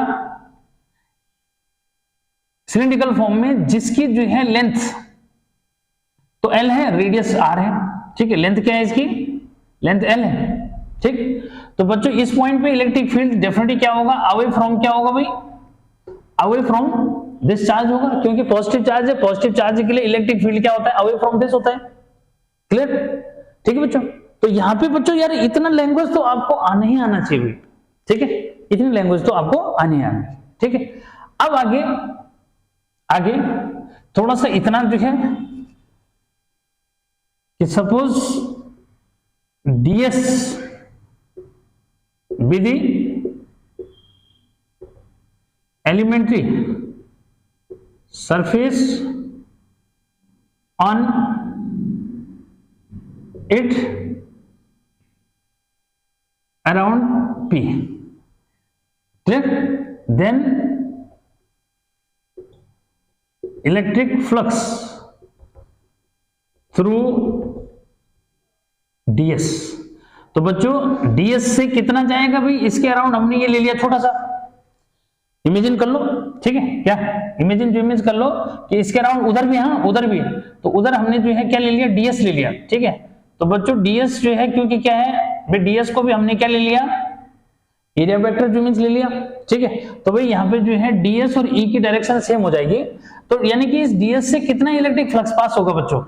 सिलिंड्रिकल फॉर्म में, जिसकी जो है लेंथ तो l है, रेडियस r है, ठीक है। लेंथ क्या है इसकी? लेंथ l है, ठीक। तो बच्चों इस पॉइंट पे इलेक्ट्रिक फील्ड डेफिनेटली क्या होगा? अवे फ्रॉम क्या होगा भाई? अवे फ्रॉम दिस चार्ज होगा, क्योंकि पॉजिटिव चार्ज है। पॉजिटिव चार्ज के लिए इलेक्ट्रिक फील्ड क्या होता है? अवे फ्रॉम दिस होता है। क्लियर? ठीक है बच्चों। तो यहां पे बच्चों यार इतना लैंग्वेज तो आपको आना ही आना चाहिए भाई, ठीक है। इतनी लैंग्वेज तो आपको आनी ही आनी, ठीक है। अब आगे थोड़ा सा इतना जो है कि suppose ds with the elementary surface on it around P. Clear? Then electric flux through ds. तो बच्चों ds से कितना जाएगा भाई? इसके अराउंड हमने ये ले लिया, छोटा सा इमेजिन कर लो, ठीक है। क्या इमेजिन कर लो कि इसके अराउंड उधर भी, हाँ उधर भी है, तो उधर हमने जो है क्या ले लिया? ds ले लिया, ठीक है। तो बच्चों ds जो है, क्योंकि क्या है भाई, ds को भी हमने क्या ले लिया? एरिया वेक्टर जो मींस ले लिया, ठीक है। तो भाई यहाँ पे जो है ds और e की डायरेक्शन सेम हो जाएगी। तो यानी कि इस ds से कितना इलेक्ट्रिक फ्लक्स पास होगा बच्चों?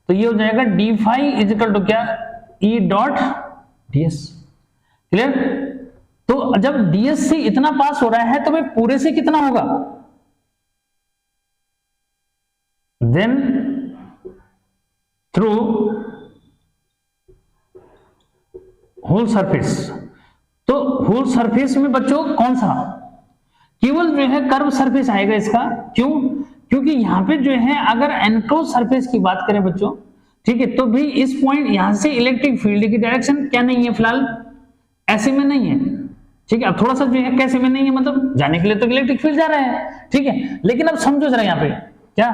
तो ये हो जाएगा d फाई इक्वल टू क्या? E dot ds। क्लियर? तो जब ds से इतना पास हो रहा है तो भाई पूरे से कितना होगा? Then through whole surface. तो होल सरफेस में बच्चों कौन सा? केवल जो है कर्व सरफेस आएगा इसका। क्यों? क्योंकि यहां पे जो है अगर एनक्लोज सरफेस की बात करें बच्चों, ठीक है, तो भी इस पॉइंट यहां से इलेक्ट्रिक फील्ड की डायरेक्शन क्या नहीं है? फिलहाल ऐसे में नहीं है, ठीक है। अब थोड़ा सा जो है कैसे में नहीं है, मतलब जाने के लिए तो इलेक्ट्रिक फील्ड जा रहा है, ठीक है। लेकिन अब समझो जरा यहाँ पे क्या,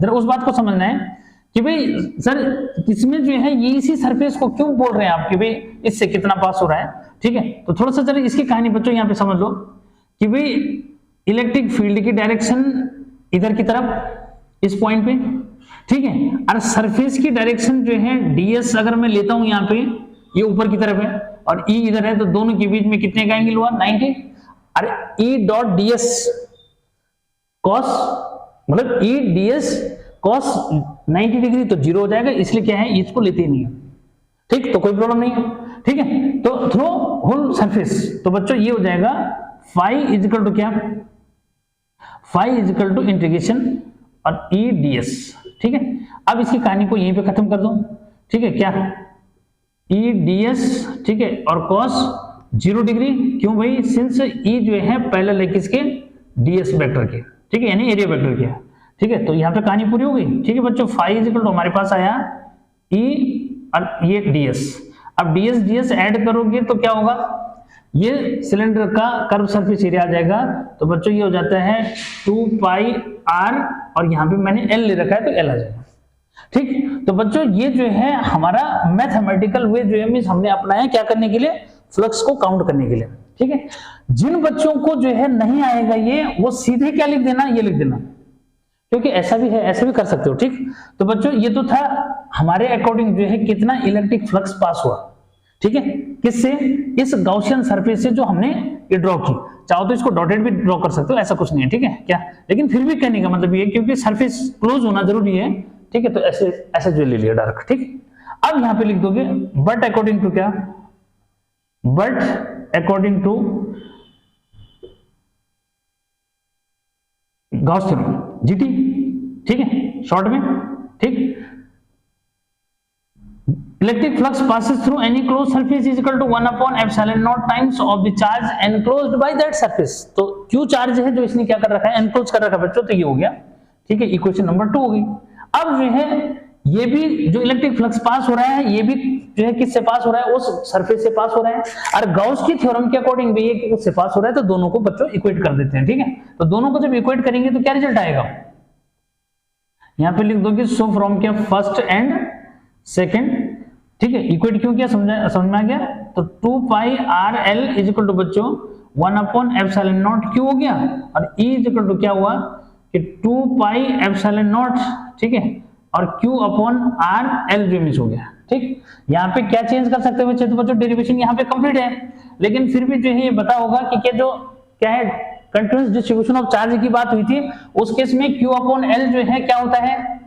जरा उस बात को समझना है कि भाई सर इसमें जो है ये इसी सरफेस को क्यों बोल रहे हैं आप कि भाई इससे कितना पास हो रहा है, ठीक है। तो थोड़ा सा जरा इसकी कहानी बच्चों यहाँ पे समझ लो कि भाई इलेक्ट्रिक फील्ड की डायरेक्शन इधर की तरफ इस पॉइंट पे, ठीक है। और सरफेस की डायरेक्शन जो है ds अगर मैं लेता हूं यहाँ पे, ये ऊपर की तरफ है और e इधर है, तो दोनों के बीच में कितने का एंगल हुआ? 90। अरे e डॉट ds cos, मतलब e ds cos 90 डिग्री तो जीरो हो जाएगा, इसलिए क्या है इसको लेते ही नहीं है, ठीक। तो कोई प्रॉब्लम नहीं है, ठीक है। तो थ्रू होल सरफेस, तो बच्चों ये हो जाएगा फाई इक्वल टू क्या? फाई इक्वल टू इंटीग्रेशन और e ds, ठीक है। अब इसकी कहानी को यहीं पे खत्म कर दो, ठीक है। क्या e ds, ठीक है, और cos 0 डिग्री। क्यों भाई? सिंस e जो है पैरेलल है किसके? ds वेक्टर के, ठीक है, यानी एरिया वेक्टर के, ठीक है। तो यहाँ पे कहानी पूरी हो गई, ठीक है बच्चों। फाई इक्वल टू हमारे पास आया e और ये ds। अब ds ऐड करोगे तो क्या होगा? ये सिलेंडर का कर्व सरफेस एरिया आ जाएगा। तो बच्चों ये हो जाता है 2 पाई r और यहाँ पे मैंने l ले रखा है तो l आ जाएगा, ठीक। तो बच्चों ये जो है हमारा मैथमेटिकल वे जो है मींस हमने अपनाया क्या करने के लिए? फ्लक्स को काउंट करने के लिए, ठीक है। जिन बच्चों को जो है नहीं आएगा ये, वो सीधे क्या लिख देना? ये लिख देना, क्योंकि ऐसा भी है, ऐसे भी कर सकते हो, ठीक। तो बच्चों ये तो था हमारे अकॉर्डिंग जो है कितना इलेक्ट्रिक फ्लक्स पास हुआ, ठीक है, किससे? इस गॉसियन सरफेस से जो हमने ये ड्रॉ की। चाहो तो इसको डॉटेड भी ड्रॉ कर सकते हो, ऐसा कुछ नहीं है, ठीक है क्या। लेकिन फिर भी कहने का मतलब ये, क्योंकि सरफेस क्लोज होना जरूरी है, ठीक है। तो ऐसे ऐसे जो ले लिया डार्क, ठीक। अब यहां पे लिख दोगे बट अकॉर्डिंग टू क्या, but according to Gauss theorem, GT, ठीक है, शॉर्ट में, ठीक। Electric flux passes through any closed surface is equal to 1 upon epsilon naught times of the charge enclosed by that surface। तो Q charge है जो इसने क्या कर रखा है, एनक्लोज कर रखा है बच्चों, तो ये हो गया, ठीक है, इक्वेशन नंबर 2 हो गई। अब जो है ये भी जो इलेक्ट्रिक फ्लक्स पास हो रहा है, ये भी जो है किससे पास हो रहा है, उस सरफेस से पास हो रहा है, और गॉस की थ्योरम के अकॉर्डिंग भी ये उससे पास हो रहा है, तो दोनों को बच्चों इक्वेट कर देते हैं, ठीक है। तो दोनों को जब इक्वेट करेंगे तो क्या रिजल्ट आएगा, यहां पे लिख दोगे सो फ्रॉम क्या, फर्स्ट एंड सेकेंड, ठीक है। इक्वेट क्यों किया, समझ में आ गया। तो 2 pi r l is equal to बच्चों 1 अपॉन एप्सिलॉन नॉट क्यू हो गया, और ई इज इक्वल टू क्या हुआ कि 2 पाई एप्सिलॉन नॉट, ठीक है, और Q अपॉन आर एल जो मिस हो गया, ठीक। यहाँ पे क्या चेंज कर सकते हो तो बच्चों डेरिवेशन यहाँ पे कंप्लीट है, लेकिन फिर भी जो है ये पता होगा कि क्या है, कंटिन्यूअस डिस्ट्रीब्यूशन ऑफ चार्ज की बात हुई थी, उस केस में Q अपॉन एल जो है क्या होता है,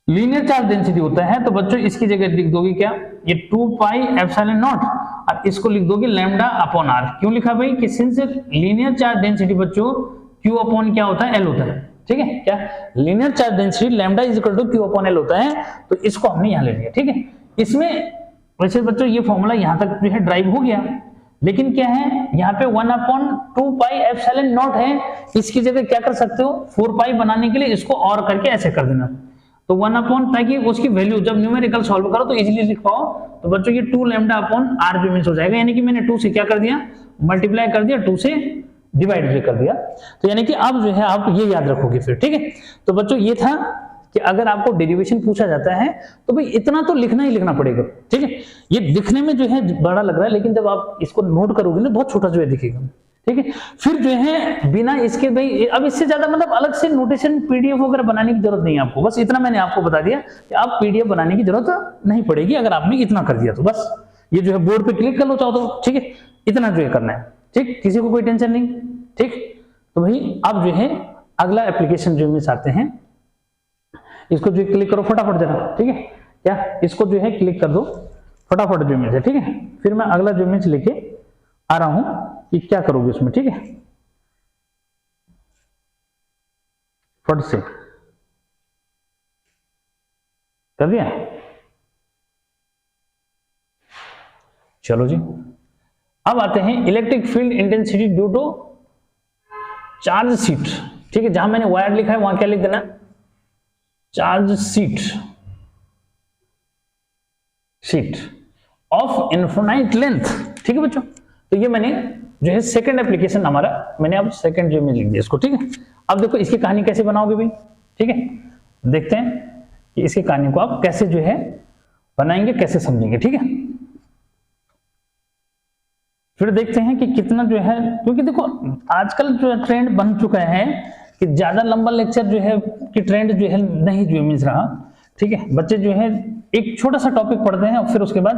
लीनियर चार्ज डेंसिटी होता है। तो बच्चों इसकी जगह लिख दोगे क्या, ये 2 पाई एप्सिलॉन नॉट, और इसको लिख दोगे लैम्डा अपॉन आर। क्यों लिखा भाई, कि सिंस लीनियर चार्ज डेंसिटी बच्चों Q अपॉन क्या होता है, एल होता है, ठीक है। क्या linear charge density lambda is equal to Q upon L होता है, तो इसको हमने यहां ले लिया, ठीक है। इसमें वैसे बच्चों ये फॉर्मूला यहां तक जो है ड्राइव हो गया, लेकिन क्या है यहाँ पे 1 अपॉन 2 पाई एप्सिलॉन नॉट है, इसकी जगह क्या कर सकते हो, 4 पाई बनाने के लिए इसको और करके ऐसे कर देना, तो 1 अपॉन, ताकि उसकी वैल्यू जब न्यूमेरिकल सॉल्व करो तो इजीली लिख पाओ। तो बच्चों ये 2 लैम्डा अपॉन आर जो मीन्स हो जाएगा, यानी कि मैंने 2 से क्या कर दिया, मल्टीप्लाई कर दिया, 2 से डिवाइड भी कर दिया। तो यानी कि अब जो है आप ये याद रखोगे फिर, ठीक है। तो बच्चों ये था कि अगर आपको डेरिवेशन पूछा जाता है तो भाई इतना तो लिखना ही लिखना पड़ेगा, ठीक है। ये दिखने में जो है बड़ा लग रहा है, लेकिन जब आप इसको नोट करोगे ना बहुत छोटा जो है दिखेगा, ठीक है। फिर जो है बिना इसके भाई अब इससे ज्यादा मतलब अलग से नोटेशन पीडीएफ वगैरह बनाने की जरूरत नहीं है आपको, बस इतना मैंने आपको बता दिया कि आप पीडीएफ बनाने की जरूरत नहीं पड़ेगी अगर आपने इतना कर दिया तो। बस ये जो है बोर्ड पे क्लिक कर लो चाहो तो, ठीक है, इतना जो है करना है, ठीक, किसी को कोई टेंशन नहीं, ठीक। तो भाई अब जो है अगला एप्लीकेशन जो में आते हैं, इसको जो क्लिक करो फटाफट जरा, ठीक है, क्या इसको जो है क्लिक कर दो फटाफट जो इमेज है, ठीक है। फिर मैं अगला जो इमेज लेके आ रहा हूं कि क्या करोगे उसमें, ठीक है, फट से कर दिया। चलो जी, अब आते हैं electric field intensity due to charge sheet, ठीक है। जहां मैंने वायर लिखा है वहां क्या लिख देना, charge sheet of infinite length, ठीक है बच्चों। तो ये मैंने जो है सेकंड एप्लीकेशन हमारा, मैंने अब सेकंड जो में लिख दिया इसको, ठीक है। अब देखो इसकी कहानी कैसे बनाओगे भाई, ठीक है, देखते हैं कि इसकी कहानी को आप कैसे जो है बनाएंगे, कैसे समझेंगे, ठीक है। फिर देखते हैं कि कितना जो है, क्योंकि देखो आजकल जो ट्रेंड बन चुका है कि ज्यादा लंबा लेक्चर जो है कि ट्रेंड जो है नहीं जो मिल रहा, ठीक है। बच्चे जो है एक छोटा सा टॉपिक पढ़ते हैं और फिर उसके बाद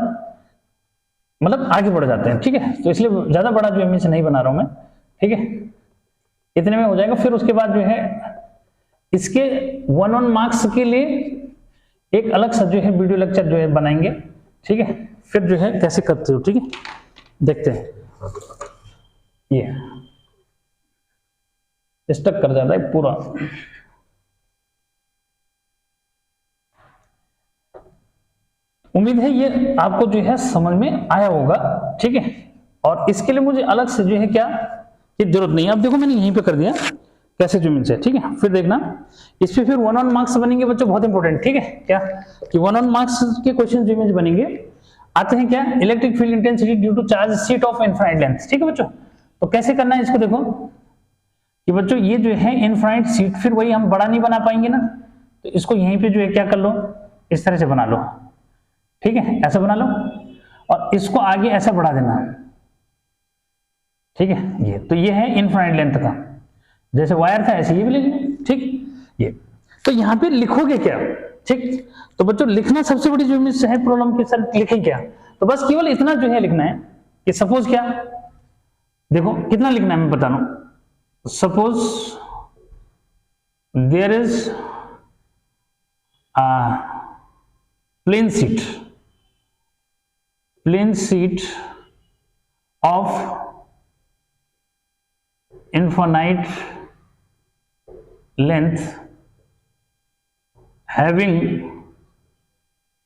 मतलब आगे बढ़ जाते हैं, ठीक है। तो इसलिए ज्यादा बड़ा जो इमेज नहीं बना रहा हूं मैं, ठीक है, इतने में हो जाएगा। फिर उसके बाद जो है इसके 1 मार्क्स के लिए एक अलग सा जो है वीडियो लेक्चर जो है बनाएंगे, ठीक है। फिर जो है कैसे करते हो, ठीक है, देखते हैं। ये स्टक कर जाता है पूरा, उम्मीद है ये आपको जो है समझ में आया होगा, ठीक है। और इसके लिए मुझे अलग से जो है क्या ये जरूरत नहीं है। अब देखो मैंने यहीं पे कर दिया कैसे जो से, ठीक है। फिर देखना इस पे फिर 1 मार्क्स बनेंगे बच्चों, बहुत इंपॉर्टेंट, ठीक है, क्या कि 1 मार्क्स के क्वेश्चन जो इमेज बनेंगे। आते हैं क्या, electric field intensity due to charge sheet of infinite length, ठीक है बच्चों। तो कैसे करना है इसको, देखो कि बच्चों ये जो है इनफाइनाइट सीट, फिर वही हम बड़ा नहीं बना पाएंगे ना, तो इसको यहीं पे जो है क्या कर लो, इस तरह से बना लो, ठीक है, ऐसा बना लो, और इसको आगे ऐसा बढ़ा देना, ठीक है। ये तो ये है इनफाइनाइट लेंथ का, जैसे वायर था ऐसे ये भी लिखिए, ठीक। ये तो यहाँ पे लिखोगे क्या, ठीक। तो बच्चों लिखना सबसे बड़ी जो मिस है प्रॉब्लम के सर लिखें क्या, तो बस केवल इतना जो है लिखना है कि सपोज क्या, देखो कितना लिखना है मैं बता रहा हूं। Suppose there is plane sheet of infinite length having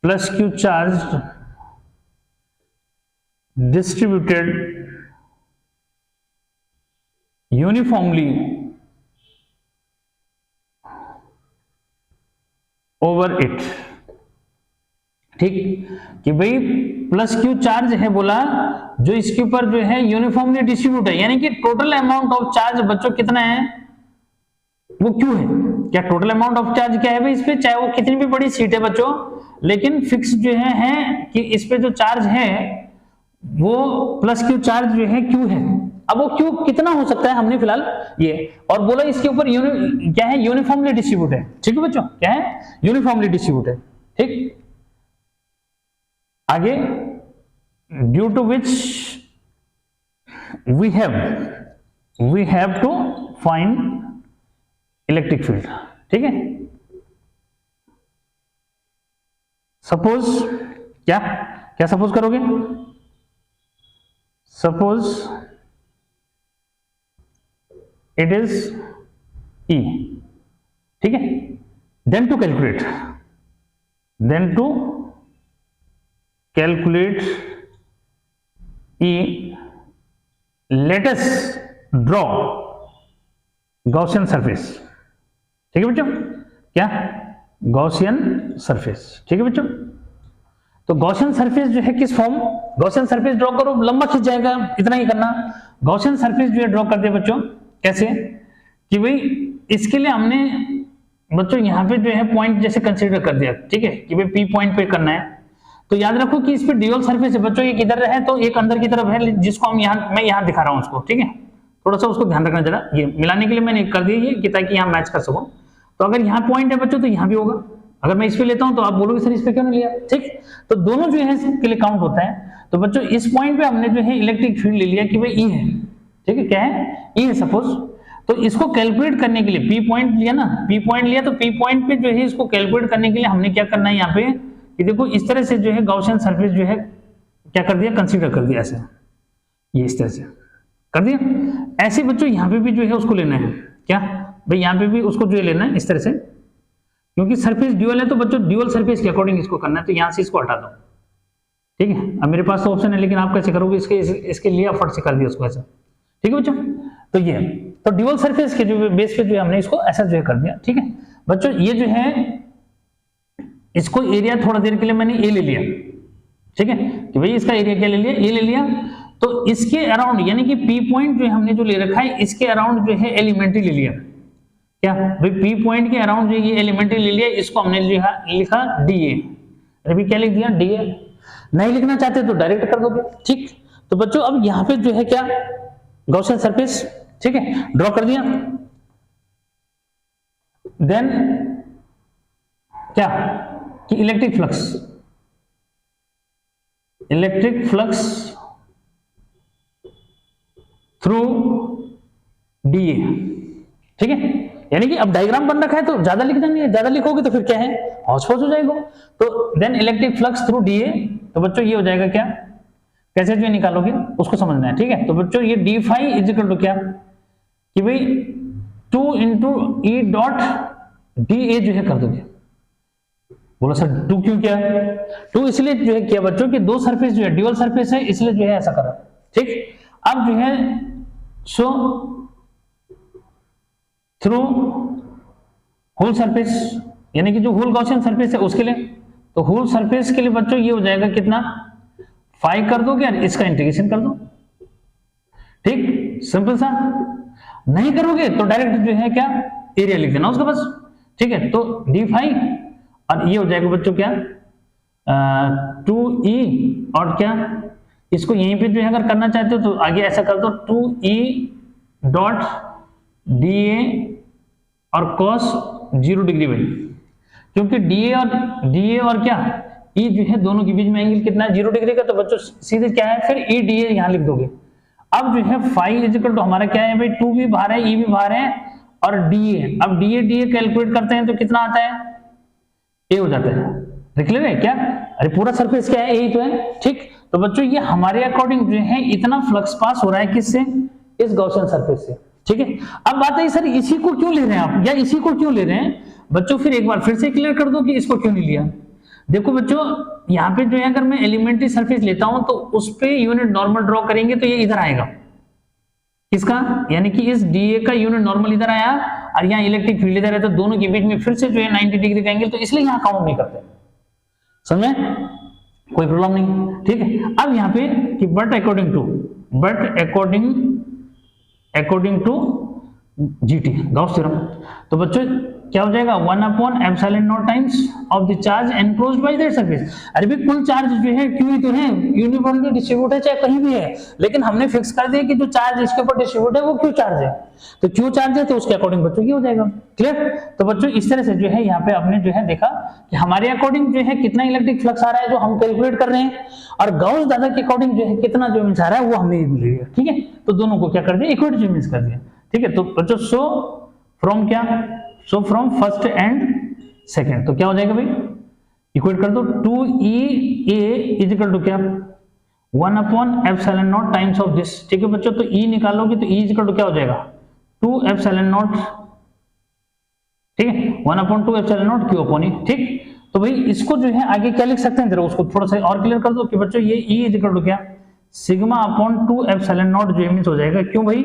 plus q charge distributed uniformly over it। ठीक कि भाई प्लस क्यू चार्ज है बोला जो इसके ऊपर जो है यूनिफॉर्मली डिस्ट्रीब्यूट है, यानी कि टोटल अमाउंट ऑफ चार्ज बच्चों कितना है वो क्यू है। क्या टोटल अमाउंट ऑफ चार्ज क्या है भाई इस पे, चाहे वो कितनी भी बड़ी सीट है बच्चों, लेकिन फिक्स जो है कि इस पे जो चार्ज है वो प्लस क्यू चार्ज जो है क्यू है। अब वो क्यू कितना हो सकता है हमने फिलहाल ये, और बोला इसके ऊपर क्या है यूनिफॉर्मली डिस्ट्रीब्यूट है। ठीक है बच्चों, क्या है यूनिफॉर्मली डिस्ट्रीब्यूट है। ठीक, आगे due to which we have to find electric field. ठीक है, सपोज क्या सपोज करोगे, सपोज इट इज E। ठीक है, then to calculate E, let us draw Gaussian surface. ठीक है बच्चों, क्या गॉसियन सरफेस। ठीक है बच्चों, तो गॉसियन सरफेस जो है किस फॉर्म, गॉसियन सरफेस ड्रॉ करो, लंबा खिंच जाएगा, इतना ही करना। गॉसियन सरफेस जो है ड्रॉ कर दिया बच्चों, कैसे कि भाई इसके लिए हमने बच्चों यहाँ पे जो है पॉइंट जैसे कंसीडर कर दिया। ठीक है कि भाई पी पॉइंट पे करना है, तो याद रखो कि इस पे ड्यूअल सरफेस है बच्चों, एक इधर है तो एक अंदर की तरफ है, जिसको हम मैं यहाँ दिखा रहा हूँ उसको। ठीक है, थोड़ा सा उसको ध्यान रखना जरा, ये मिलाने के लिए मैंने कर दिया ये कि ताकि यहाँ मैच कर सको। तो अगर यहाँ पॉइंट है बच्चों तो यहाँ भी होगा, अगर मैं इस पे लेता हूँ तो आप बोलोगे सर इस पे क्यों नहीं लिया। ठीक, तो दोनों जो है इसके लिए काउंट होता है। तो बच्चों इस पॉइंट पे हमने जो है इलेक्ट्रिक फील्ड ले लिया कि भाई ई है। ठीक है, क्या है ई है सपोज। तो इसको कैलकुलेट करने के लिए पी पॉइंट लिया ना, पी पॉइंट लिया, तो पी पॉइंट पे जो है इसको कैलकुलेट करने के लिए हमने क्या करना है यहाँ पे कि देखो इस तरह से जो है गॉसियन सरफेस जो है क्या कर दिया, कंसीडर कर दिया ऐसे, ये इस तरह से कर दिया। ऐसे बच्चों यहाँ पे भी जो है उसको लेना है, क्या भाई यहाँ पे भी उसको जो है लेना है इस तरह से, क्योंकि सरफेस ड्यूअल है तो बच्चों ड्यूअल सरफेस के अकॉर्डिंग इसको करना है। तो यहाँ से इसको हटा दो। ठीक है, अब मेरे पास तो ऑप्शन है लेकिन आप कैसे करोगे, इसके लिए फट से कर दिया उसको ऐसा। ठीक है बच्चों, तो ये तो ड्यूअल सरफेस के जो बेस पे जो हमने इसको ऐसा जो है कर दिया। ठीक है बच्चों, ये जो है इसको एरिया थोड़ा देर के लिए मैंने ए ले लिया। ठीक है कि भाई इसका एरिया क्या ले लिया, ए ले लिया। तो इसके अराउंड यानी कि पी पॉइंट जो हमने जो ले रखा है इसके अराउंड जो है एलिमेंट्री ले लिया। क्या भाई पी पॉइंट के अराउंड जो ये एलिमेंट्री ले लिया, इसको हमने लिखा डी ए। अभी क्या लिख दिया, डी ए। नहीं लिखना चाहते तो डायरेक्ट कर दोगे। ठीक, तो बच्चों अब यहाँ पे जो है क्या गॉसियन सरफेस, ठीक है, ड्रॉ कर दिया। देन क्या कि इलेक्ट्रिक फ्लक्स थ्रू डीए। ठीक है, यानी कि अब डायग्राम बन रखा है तो ज्यादा लिखना नहीं है, ज्यादा लिखोगे तो फिर क्या है हौच पौच हो जाएगा। तो then electric flux through d A, तो बच्चों ये हो जाएगा क्या, कैसे जो निकालोगे उसको समझना है। ठीक है, तो बच्चों ये d phi is equal to क्या कि भाई 2 into E dot d A जो है कर दोगे। बोला सर 2 क्यों किया है, 2 इसलिए जो है किया बच्चों कि दो सरफेस जो है ड्यूअल सरफेस है इसलिए जो है ऐसा करा। ठीक, अब जो है सो थ्रू होल सरफेस यानी कि जो होल गॉसियन सरफेस है उसके लिए, तो होल सरफेस के लिए बच्चों ये हो जाएगा कितना, 5 कर दोगे और इसका इंटीग्रेशन कर दो। ठीक, सिंपल सा। नहीं करोगे तो डायरेक्ट जो है क्या एरिया लिख देना उसका बस। ठीक है, तो d5 और ये हो जाएगा बच्चों क्या 2e और क्या, इसको यहीं पे जो है अगर करना चाहते हो तो आगे ऐसा कर दो 2e डॉट da और cos 0 डिग्री भाई, क्योंकि da और क्या e जो है दोनों के बीच में एंगल कितना है 0 डिग्री का। तो बच्चों सीधे क्या है फिर e da यहां लिख दोगे। अब जो है फाई इजिकल टू हमारा क्या है भाई 2 भी बाहर है e भी बाहर है और da। अब da कैलकुलेट करते हैं तो कितना आता है a हो जाता है। क्लियर है क्या? अरे पूरा सरफेस क्या है, यही तो है, ठीक। तो बच्चों ये हमारे अकॉर्डिंग जो है इतना फ्लक्स पास हो रहा है किससे, इस गॉसियन सरफेस से, ठीक है। अब बात है सर इसी को क्यों ले रहे हैं आप, या इसी को क्यों ले रहे हैं बच्चों, फिर एक बार फिर से क्लियर कर दो कि इसको क्यों नहीं लिया। देखो बच्चों यहाँ पे जो है अगर मैं एलिमेंट्री सरफेस लेता हूं तो उस पे यूनिट नॉर्मल ड्रॉ करेंगे तो ये इधर आएगा, किसका, यानी कि इस डीए का यूनिट नॉर्मल इधर आया और यहाँ इलेक्ट्रिक फील्ड इधर है, तो दोनों के बीच में फिर से जो है 90 डिग्री का एंगल, तो इसलिए यहाँ काउंट नहीं करते, समझे, कोई प्रॉब्लम नहीं, ठीक है। अब यहाँ पे कि but according to GT Gauss theorem, तो बच्चों क्या हो जाएगा 1/ε0 times of the charge enclosed by that surface. अरे भी कुल चार्ज जो है क्यू ही तो है, यूनिफॉर्मली डिस्ट्रीब्यूट है चाहे कहीं भी है, लेकिन हमने फिक्स कर दिया कि जो चार्ज इसके ऊपर डिस्ट्रीब्यूट है वो क्यू चार्ज है, तो क्यू चार्ज है तो उसके अकॉर्डिंग बच्चों ये हो जाएगा, क्लियर। तो बच्चों इस तरह से जो है यहाँ पे आपने जो है देखा कि हमारे अकॉर्डिंग जो है कितना इलेक्ट्रिक फ्लक्स आ रहा है जो हम कैलकुलेट कर रहे हैं, और गॉस दादा के अकॉर्डिंग जो है कितना जो इमेज आ रहा है वो हमने ले लिया, ठीक है। तो दोनों को क्या कर दिया, इक्विवेलेंट इमेज कर दिया, ठीक है। तो बच्चों so from first and second, तो क्या हो जाएगा भाई, इक्वेट कर दो 2EA इज इक्वल टू क्या 1/ε0 टाइम्स ऑफ दिस, ठीक है बच्चों। तो E निकालोगे तो E इज इक्वल टू क्या हो जाएगा 2/ε0, ठीक है, 1/2/ε0 Q/E, ठीक। तो भाई इसको जो है आगे क्या लिख सकते हैं, जरा उसको थोड़ा सा और क्लियर कर दो कि बच्चों ये E इज इक्वल टू क्या σ/2/ε0 जो इमेज हो जाएगा, क्यों भाई,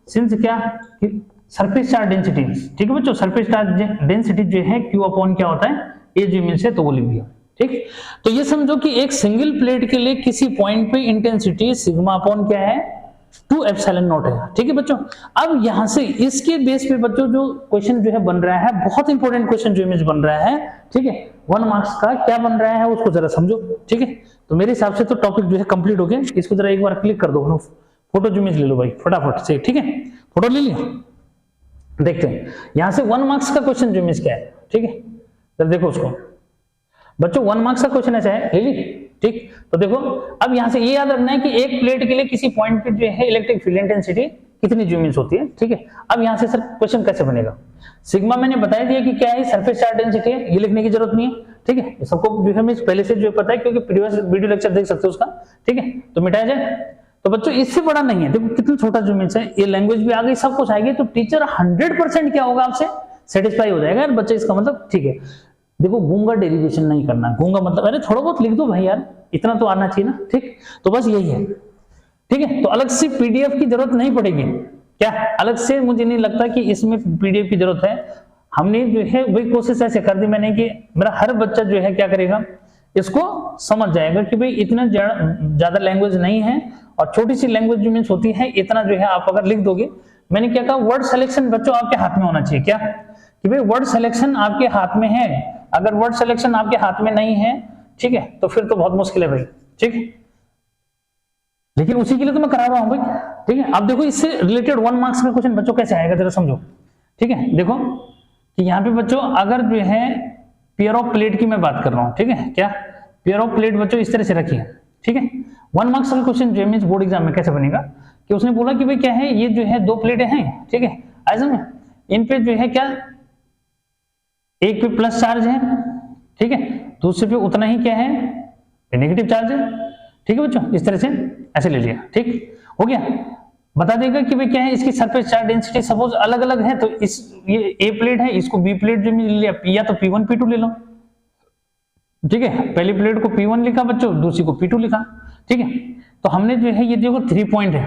सिंस क्या सरफेस चार्ज डेंसिटी, ठीक है बच्चों, सरफेस चार्ज डेंसिटी जो है Q/ क्या होता है, ए जो इमेज है, तो वो लिख दिया, ठीक। तो ये समझो कि एक सिंगल प्लेट के लिए किसी पॉइंट पे इंटेंसिटी σ/ क्या है 2/ε0 है, ठीक है बच्चों। अब यहां से इसके बेस पे बच्चों जो क्वेश्चन जो है बन रहा है, बहुत इंपॉर्टेंट क्वेश्चन जो इमेज बन रहा है, ठीक है, 1 मार्क्स का क्या बन रहा है उसको जरा समझो, ठीक है। तो मेरे हिसाब से तो टॉपिक जो है कंप्लीट हो गया, इसको जरा एक बार क्लिक कर दो, फोटो जो इमेज ले लो भाई फटाफट से, ठीक है, फोटो ले लिया, देखते हैं यहां से 1 मार्क्स का क्वेश्चन जो इमेज क्या है, ठीक है। तो देखो उसको बच्चों 1 मार्क्स का क्वेश्चन ऐसा है, ले ली, ठीक। तो देखो अब यहां से ये याद रखना है कि एक प्लेट के लिए किसी पॉइंट पे जो है इलेक्ट्रिक फील्ड इंटेंसिटी कितनी ज्यूमिन्स होती है, ठीक है। अब यहां से सर क्वेश्चन कैसे बनेगा, सिग्मा मैंने बता दिया कि क्या है, सरफेस चार्ज डेंसिटी है, ये लिखने की जरूरत नहीं है, ठीक है, सबको जो है पहले से जो पता है क्योंकि प्रीवियस वीडियो लेक्चर देख सकते हो उसका, ठीक है। तो मिटाया जाए, तो बच्चों इससे बड़ा नहीं है, देखो कितना छोटा ज्यूमिन्स है, ये लैंग्वेज भी आ गई, सब कुछ आएगी, तो टीचर 100% क्या होगा आपसे सेटिस्फाई हो जाएगा, बच्चे इसका मतलब ठीक है। देखो गूंगा डेरिवेशन नहीं करना, गूंगा मतलब अरे थोड़ा बहुत लिख दो भाई यार, इतना तो आना चाहिए ना, ठीक। तो बस यही है, ठीक है। तो अलग से पीडीएफ की जरूरत नहीं पड़ेगी, क्या अलग से मुझे नहीं लगता कि इसमें पीडीएफ की जरूरत है। हमने जो है वही कोशिश ऐसे कर दी मैंने कि मेरा हर बच्चा जो है क्या करेगा, इसको समझ जाएगा कि भाई इतना ज्यादा लैंग्वेज नहीं है, और छोटी सी लैंग्वेज जो मीन्स होती है, इतना जो है आप अगर लिख दोगे, मैंने क्या कहा वर्ड सिलेक्शन बच्चों आपके हाथ में होना चाहिए, क्या कि भाई वर्ड सिलेक्शन आपके हाथ में है, अगर वर्ड सिलेक्शन आपके हाथ में नहीं है, ठीक है, तो फिर तो बहुत मुश्किल है भाई, ठीक है। लेकिन उसी के लिए तो मैं करा रहा हूं भाई, ठीक है। अब देखो इससे रिलेटेड 1 मार्क्स का क्वेश्चन बच्चों कैसे आएगा जरा समझो, ठीक है। देखो कि यहाँ पे बच्चों अगर जो है पेयर ऑफ प्लेट की मैं बात कर रहा हूँ, ठीक है, क्या पेयर ऑफ प्लेट बच्चों इस तरह से रखी है, ठीक है। 1 मार्क्स का क्वेश्चन जो मींस बोर्ड एग्जाम में कैसे बनेगा कि उसने बोला कि भाई क्या है, ये जो है 2 प्लेटें हैं, ठीक है, ऐसा में इन पे जो है क्या एक पे प्लस चार्ज है, ठीक है, दूसरे पे उतना ही क्या है नेगेटिव चार्ज है, ठीक है बच्चों, इस तरह से ऐसे ले लिया, ठीक हो गया। बता देगा कि भाई क्या है, इसकी सरफेस चार्ज डेंसिटी सपोज अलग अलग है, तो इस ये ए प्लेट है, इसको बी प्लेट जो ले लिया, या तो P1 P2 ले लो, ठीक है, पहली प्लेट को P1 लिखा बच्चों, दूसरी को P2 लिखा, ठीक है। तो हमने जो है ये देखो 3 पॉइंट है,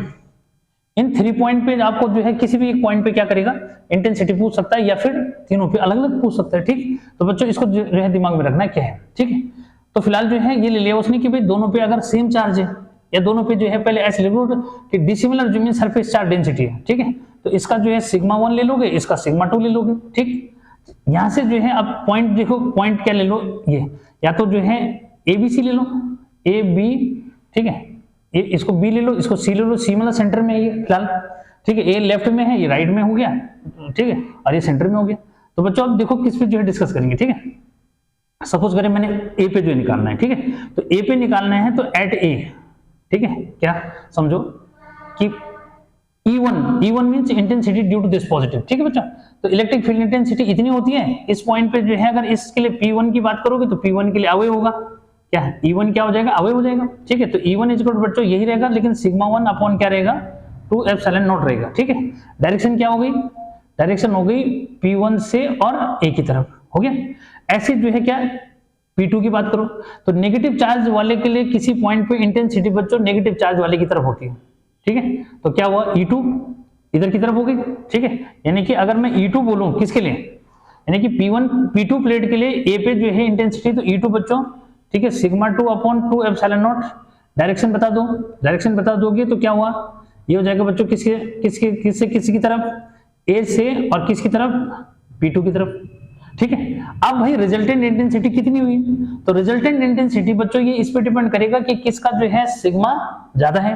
इन 3 पॉइंट पे आपको जो है किसी भी एक पॉइंट पे क्या करेगा इंटेंसिटी पूछ सकता है, या फिर तीनों पे अलग अलग पूछ सकता है, ठीक। तो बच्चों इसको जो है दिमाग में रखना है क्या है, ठीक है। तो फिलहाल जो है ये ले लिया उसने कि भाई दोनों पे अगर सेम चार्ज है, या दोनों पे जो है पहले ऐसे लिख लो कि डिसिमिलर जो मीन सरफेस चार्ज डेंसिटी है, ठीक है, तो इसका जो है σ1 ले लोगे, इसका σ2 ले लोगे, ठीक। यहां से जो है अब पॉइंट देखो, पॉइंट क्या ले लो, ये या तो जो है ABC ले लो, AB, ठीक है, ये इसको B ले लो, इसको C ले लो, C मतलब सेंटर में है ये फिलहाल, ठीक है, A लेफ्ट में है, ये राइट में हो गया, ठीक है, और ये सेंटर में हो गया। तो बच्चों अब देखो किस पे जो है डिस्कस करेंगे, ठीक है। सपोज करें मैंने A पे जो निकालना है, ठीक है, तो A पे निकालना है तो एट A, ठीक है, क्या समझो कि E1 means intensity due to this positive, ठीक है बच्चा। तो इलेक्ट्रिक फील्ड इंटेंसिटी इतनी होती है इस पॉइंट पे जो है, अगर इसके लिए P1 की बात करोगे तो P1 के लिए अवयव होगा क्या, E1 क्या हो जाएगा, अवयव हो जाएगा। ठीक है, तो E1 इज इक्वल टू बच्चों यही रहेगा, लेकिन सिग्मा 1 अपॉन क्या रहेगा, 2 एप्सिलॉन नॉट रहेगा। ठीक है, डायरेक्शन क्या हो गई, डायरेक्शन हो गई P1 से और A की तरफ, हो गया। ऐसे जो है क्या P2 की बात करो तो नेगेटिव चार्ज वाले के लिए किसी पॉइंट पे इंटेंसिटी बच्चों नेगेटिव चार्ज वाले की तरफ होती है। ठीक है, तो क्या हुआ, E2 इधर की तरफ हो गई। ठीक है, यानी कि अगर मैं E2 बोलूं किसके लिए, यानी कि P2 प्लेट के लिए A पे जो है इंटेंसिटी, तो E2 बच्चों ठीक है sigma 2 upon 2 epsilon not. Direction बता दो, डायरेक्शन बता दोगे तो क्या हुआ, ये हो जाएगा बच्चों किसके किसके किससे किसकी तरफ, A से, और किसकी तरफ, P2 की तरफ। ठीक है, अब भाई रिजल्टेंट इंटेंसिटी कितनी हुई, तो रिजल्टेंट इंटेंसिटी बच्चों ये इस पे डिपेंड करेगा कि किसका जो है सिग्मा ज्यादा है।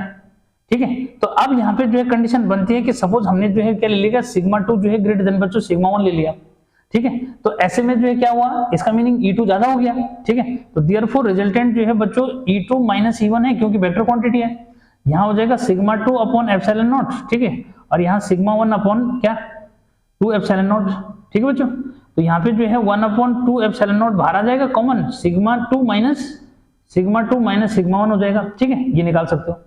ठीक है, तो अब यहाँ पे जो है कंडीशन बनती है कि सपोज हमने जो है क्या ले लिया, सिग्मा 2 जो है ग्रेटर देन बच्चों सिग्मा 1 ले लिया। ठीक है, तो ऐसे में जो है क्या हुआ, इसका मीनिंग E2 ज्यादा हो गया। ठीक है, तो देयरफॉर रिजल्टेंट जो है बच्चों E2 माइनस E1 है, क्योंकि वेक्टर क्वांटिटी है। यहाँ हो जाएगा सिग्मा 2 अपॉन एप्सिलॉन नॉट। ठीक है, और यहाँ सिग्मा 1 अपॉन क्या 2 एप्सिलॉन नॉट। ठीक है बच्चों, तो यहाँ पे जो है 1 अपॉन 2 एप्सिलॉन नॉट बाहर आ जाएगा कॉमन, सिग्मा 2 माइनस सिग्मा 1 हो जाएगा। ठीक है, ये निकाल सकते हो।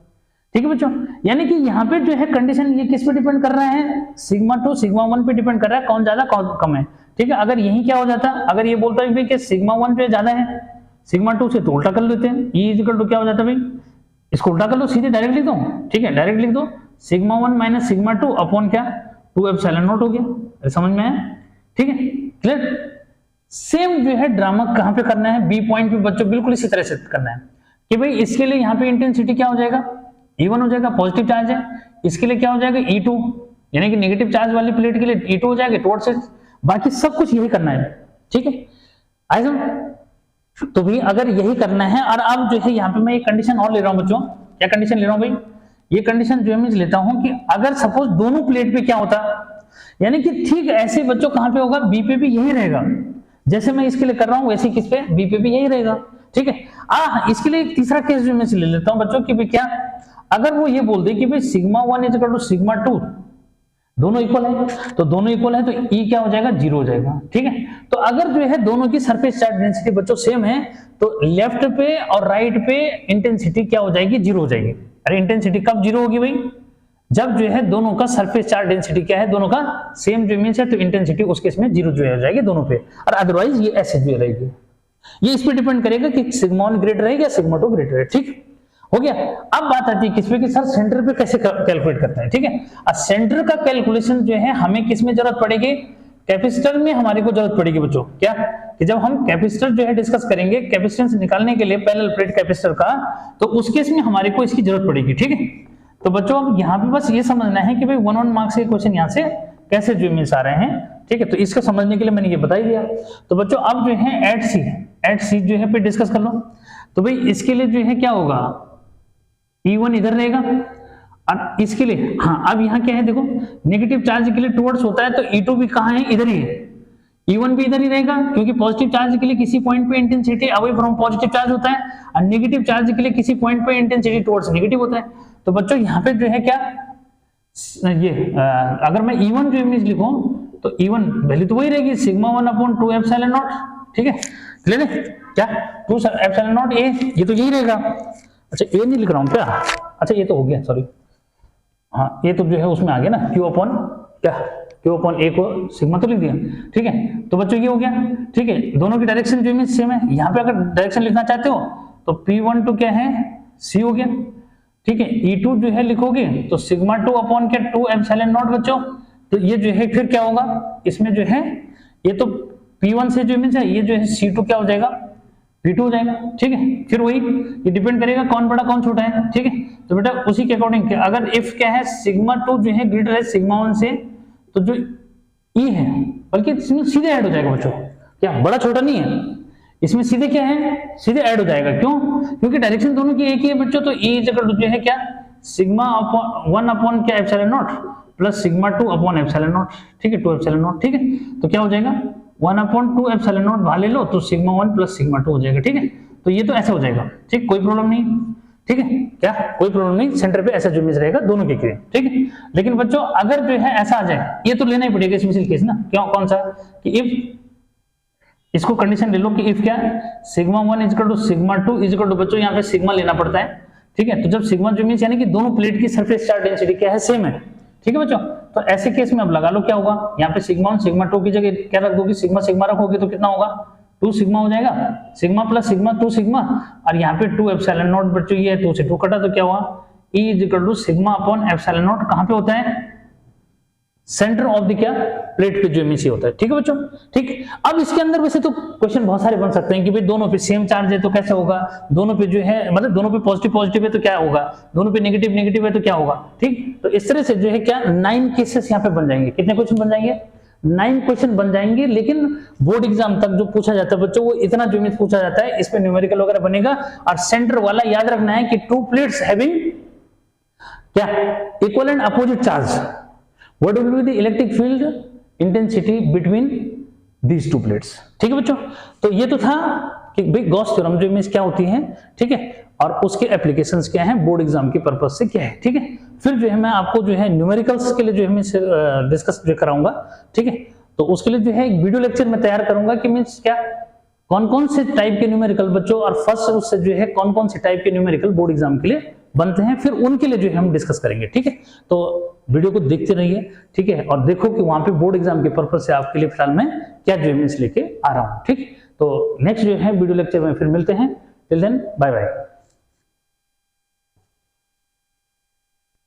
ठीक है बच्चों, यानी कि यहाँ पे जो है कंडीशन ये किस पे डिपेंड कर रहा है, सिग्मा 2 सिग्मा 1 पे डिपेंड कर रहा है, कौन ज्यादा कौन कम है। ठीक है, अगर यही क्या हो जाता, अगर ये बोलता है कि सिग्मा 1 जो है ज्यादा है सिग्मा 2 से, तो उल्टा कर लेते हैं, E इक्वल टू क्या हो जाता है भाई, इसको उल्टा कर लो, सीधे डायरेक्ट लिख दो। ठीक है, डायरेक्ट लिख दो, सिग्मा 1 माइनस सिग्मा 2 अपॉन क्या 2 एप्सिलॉन नॉट हो गया। समझ में आया? ठीक है, क्लियर। सेम जो है ड्रामा कहां पे करना है, बी पॉइंट पे बच्चों बिल्कुल इसी तरह से करना है कि भाई इसके लिए यहाँ पे इंटेंसिटी क्या हो जाएगा, E1 हो जाएगा, पॉजिटिव चार्ज है। इसके लिए क्या हो जाएगा E2, यानी कि नेगेटिव चार्ज वाली प्लेट के लिए E2 हो जाएगा टुवर्ड्स इट। बाकी सब कुछ यही करना है। ठीक है, आई समझ। तो भाई अगर यही करना है, और अब जो है यहाँ पे मैं एक कंडीशन और ले रहा हूँ बच्चों, क्या कंडीशन ले रहा हूँ भाई, ये कंडीशन जो मैं लेता हूँ कि अगर सपोज दोनों प्लेट पे क्या होता, यानी कि ठीक ऐसे बच्चों कहां पे होगा, बी पे भी यही रहेगा, जैसे मैं इसके लिए कर रहा हूं वैसे किस पे, बी पे भी यही रहेगा। ठीक है, इसके लिए एक तीसरा केस जो मैं ले लेता हूं बच्चों कि भाई क्या, अगर वो ये बोल दे कि भाई sigma 1 is equal to sigma 2, दोनों इक्वल है, तो दोनों इक्वल है तो E क्या हो जाएगा, 0 हो जाएगा। ठीक है, तो अगर जो है दोनों की सरफेस चार्ज डेंसिटी बच्चों सेम है, तो लेफ्ट पे और राइट पे इंटेंसिटी क्या हो जाएगी, 0 हो जाएगी। अरे इंटेंसिटी कब 0 होगी भाई, जब जो है दोनों का सरफेस चार्ज डेंसिटी क्या है, दोनों का सेम जो मीन्स है, तो इंटेंसिटी उस केस में 0 जो है हो जाएगी दोनों पे, और अदरवाइज ये ऐसे जो रहेगी। ये इस पे डिपेंड करेगा कि सिग्मा 1 ग्रेटर है या सिग्मा 2 ग्रेटर है। ठीक हो गया। अब बात आती है किस पे कि सर सेंटर पे कैसे कैलकुलेट करते हैं। ठीक है, अब सेंटर का कैलकुलेशन जो है हमें किस में जरूरत पड़ेगी, कैपेसिटर में हमारे को जरूरत पड़ेगी बच्चों। क्या कि जब हम कैपेसिटर जो है डिस्कस करेंगे, कैपेसिटेंस निकालने के लिए पैरेलल प्लेट कैपेसिटर का, तो उस केस में हमारे को इसकी जरूरत पड़ेगी। ठीक है, तो बच्चों अब यहाँ पे बस ये समझना है कि भाई 1 मार्क्स के क्वेश्चन यहाँ से कैसे जो मिल आ रहे हैं। ठीक है, तो इसको समझने के लिए मैंने ये बता ही दिया। तो बच्चों अब जो है एट सी जो है पे डिस्कस कर लो। तो भाई इसके लिए जो है क्या होगा, E1 इधर रहेगा, और इसके लिए हाँ अब यहाँ क्या है देखो, नेगेटिव चार्ज के लिए टुवर्ड्स होता है, तो E2 भी कहाँ है, इधर ही है। E1 भी इधर ही रहेगा, क्योंकि पॉजिटिव चार्ज के लिए किसी पॉइंट पे intensity away from positive charge होता है, और नेगेटिव चार्ज के लिए किसी पॉइंट पे इंटेंसिटी टुवर्ड्स नेगेटिव होता है। तो बच्चों यहाँ पे जो है क्या, ये अगर मैं E1 जो इमेज लिखूं, तो E1 वैल्यू तो वही रहेगी, सिग्मा 1 अपॉन 2 एप्सिलॉन नॉट। ठीक है, क्लियर है क्या, 2 एप्सिलॉन नॉट A, ये तो यही रहेगा। अच्छा A नहीं लिख रहा हूँ क्या, अच्छा ये तो हो गया, सॉरी, हाँ ये तो जो है उसमें आ गया ना, Q अपॉन क्या, Q अपॉन A को सिग्मा तो लिख दिया। ठीक है, तो बच्चों ये हो गया। ठीक है, दोनों की डायरेक्शन जो इमेज सेम है, यहाँ पे अगर डायरेक्शन लिखना चाहते हो तो P1 तो क्या है, C हो गया। ठीक है, E2 जो है लिखोगे तो सिग्मा 2 अपॉन क्या 2 एप्सिलॉन नॉट बच्चों, तो ये जो है फिर क्या होगा, इसमें जो है ये तो P1 से जो इमेज है, ये जो है C2 क्या हो जाएगा, P2 हो जाएगा। ठीक है, फिर वही ये डिपेंड करेगा कौन बड़ा कौन छोटा है। ठीक है, तो बेटा उसी के अकॉर्डिंग अगर इफ क्या है सिग्मा 2 जो है ग्रेटर है सिग्मा 1 से, तो जो E है बल्कि इसमें सीधे ऐड हो जाएगा बच्चों, क्या बड़ा छोटा नहीं है, इसमें सीधे क्या है, सीधे ऐड हो जाएगा। क्यों, क्योंकि डायरेक्शन दोनों की एक ही है बच्चों, तो E जो है क्या सिग्मा 1 अपॉन क्या epsilon not plus sigma 2 upon epsilon not. ठीक है, 2 एप्सिलॉन नॉट। ठीक है, तो क्या हो जाएगा 1 अपॉन 2 एप्सिलॉन नॉट बाहर ले लो, तो सिग्मा 1 प्लस सिग्मा 2 हो जाएगा। ठीक है, तो ये तो ऐसा हो जाएगा। ठीक, कोई प्रॉब्लम नहीं। ठीक है, क्या कोई प्रॉब्लम नहीं, सेंटर पे ऐसा जो इमेज रहेगा दोनों के लिए, ठीक है। लेकिन बच्चों अगर जो है ऐसा आ जाए, ये तो लेना ही पड़ेगा स्पेशल केस ना, क्यों, कौन सा, कि इफ, इसको कंडीशन ले लो कि इफ क्या, sigma 1 equal to sigma 2 equal to, बच्चों यहाँ पे सिग्मा लेना पड़ता है, ठीक है। तो जब सिग्मा जो मीन्स यानी कि दोनों प्लेट की सरफेस चार्ज डेंसिटी क्या है, सेम है, ठीक है बच्चों। तो ऐसे केस में अब लगा लो क्या होगा, यहाँ पे सिग्मा 1 सिग्मा 2 की जगह क्या रख दोगे, सिग्मा सिग्मा रखोगे तो कितना होगा, 2 सिग्मा हो जाएगा, सिग्मा प्लस सिग्मा 2 सिग्मा, और यहाँ पे 2 एप्सिलॉन नॉट, बच्चों ये 2 से 2 कटा तो क्या हुआ, E is equal to sigma upon epsilon not, कहाँ पे होता है, सेंटर ऑफ द क्या, प्लेट पे जो इमेज होता है, ठीक है बच्चों। ठीक, अब इसके अंदर वैसे तो क्वेश्चन बहुत सारे बन सकते हैं कि भाई दोनों पे सेम चार्ज है तो कैसे होगा, दोनों पे जो है मतलब दोनों पे पॉजिटिव पॉजिटिव है तो क्या होगा, दोनों पे नेगेटिव नेगेटिव है तो क्या होगा, ठीक। तो इस तरह से जो है क्या 9 केसेस यहाँ पे बन जाएंगे, कितने क्वेश्चन बन जाएंगे, 9 क्वेश्चन बन जाएंगे। लेकिन बोर्ड एग्जाम तक जो पूछा जाता है बच्चों, वो इतना जो इमेज पूछा जाता है, इस पे न्यूमेरिकल वगैरह बनेगा, और सेंटर वाला याद रखना है कि 2 प्लेट्स हैविंग क्या, equal and opposite charge, what will be the electric field intensity between these two plates, ठीक है बच्चों। तो ये तो था कि भाई गॉस थ्योरम जो इमेज क्या होती है, ठीक है, और उसके एप्लीकेशंस क्या हैं, बोर्ड एग्जाम की पर्पज से क्या है, ठीक है। फिर जो है मैं आपको जो है न्यूमेरिकल्स के लिए जो है मैं डिस्कस जो कराऊंगा, ठीक है। तो उसके लिए जो है एक वीडियो लेक्चर में तैयार करूंगा कि मीन्स क्या, कौन कौन से टाइप के न्यूमेरिकल बच्चों, और फर्स्ट उससे जो है कौन कौन से टाइप के न्यूमेरिकल बोर्ड एग्जाम के लिए बनते हैं, फिर उनके लिए जो है हम डिस्कस करेंगे, ठीक है। तो वीडियो को देखते रहिए, ठीक है, और देखो कि वहां पे बोर्ड एग्जाम के पर्पज से आपके लिए फिलहाल मैं क्या जो है लेके आ रहा हूं, ठीक। तो नेक्स्ट जो है वीडियो लेक्चर में फिर मिलते हैं, टिल देन बाय बाय।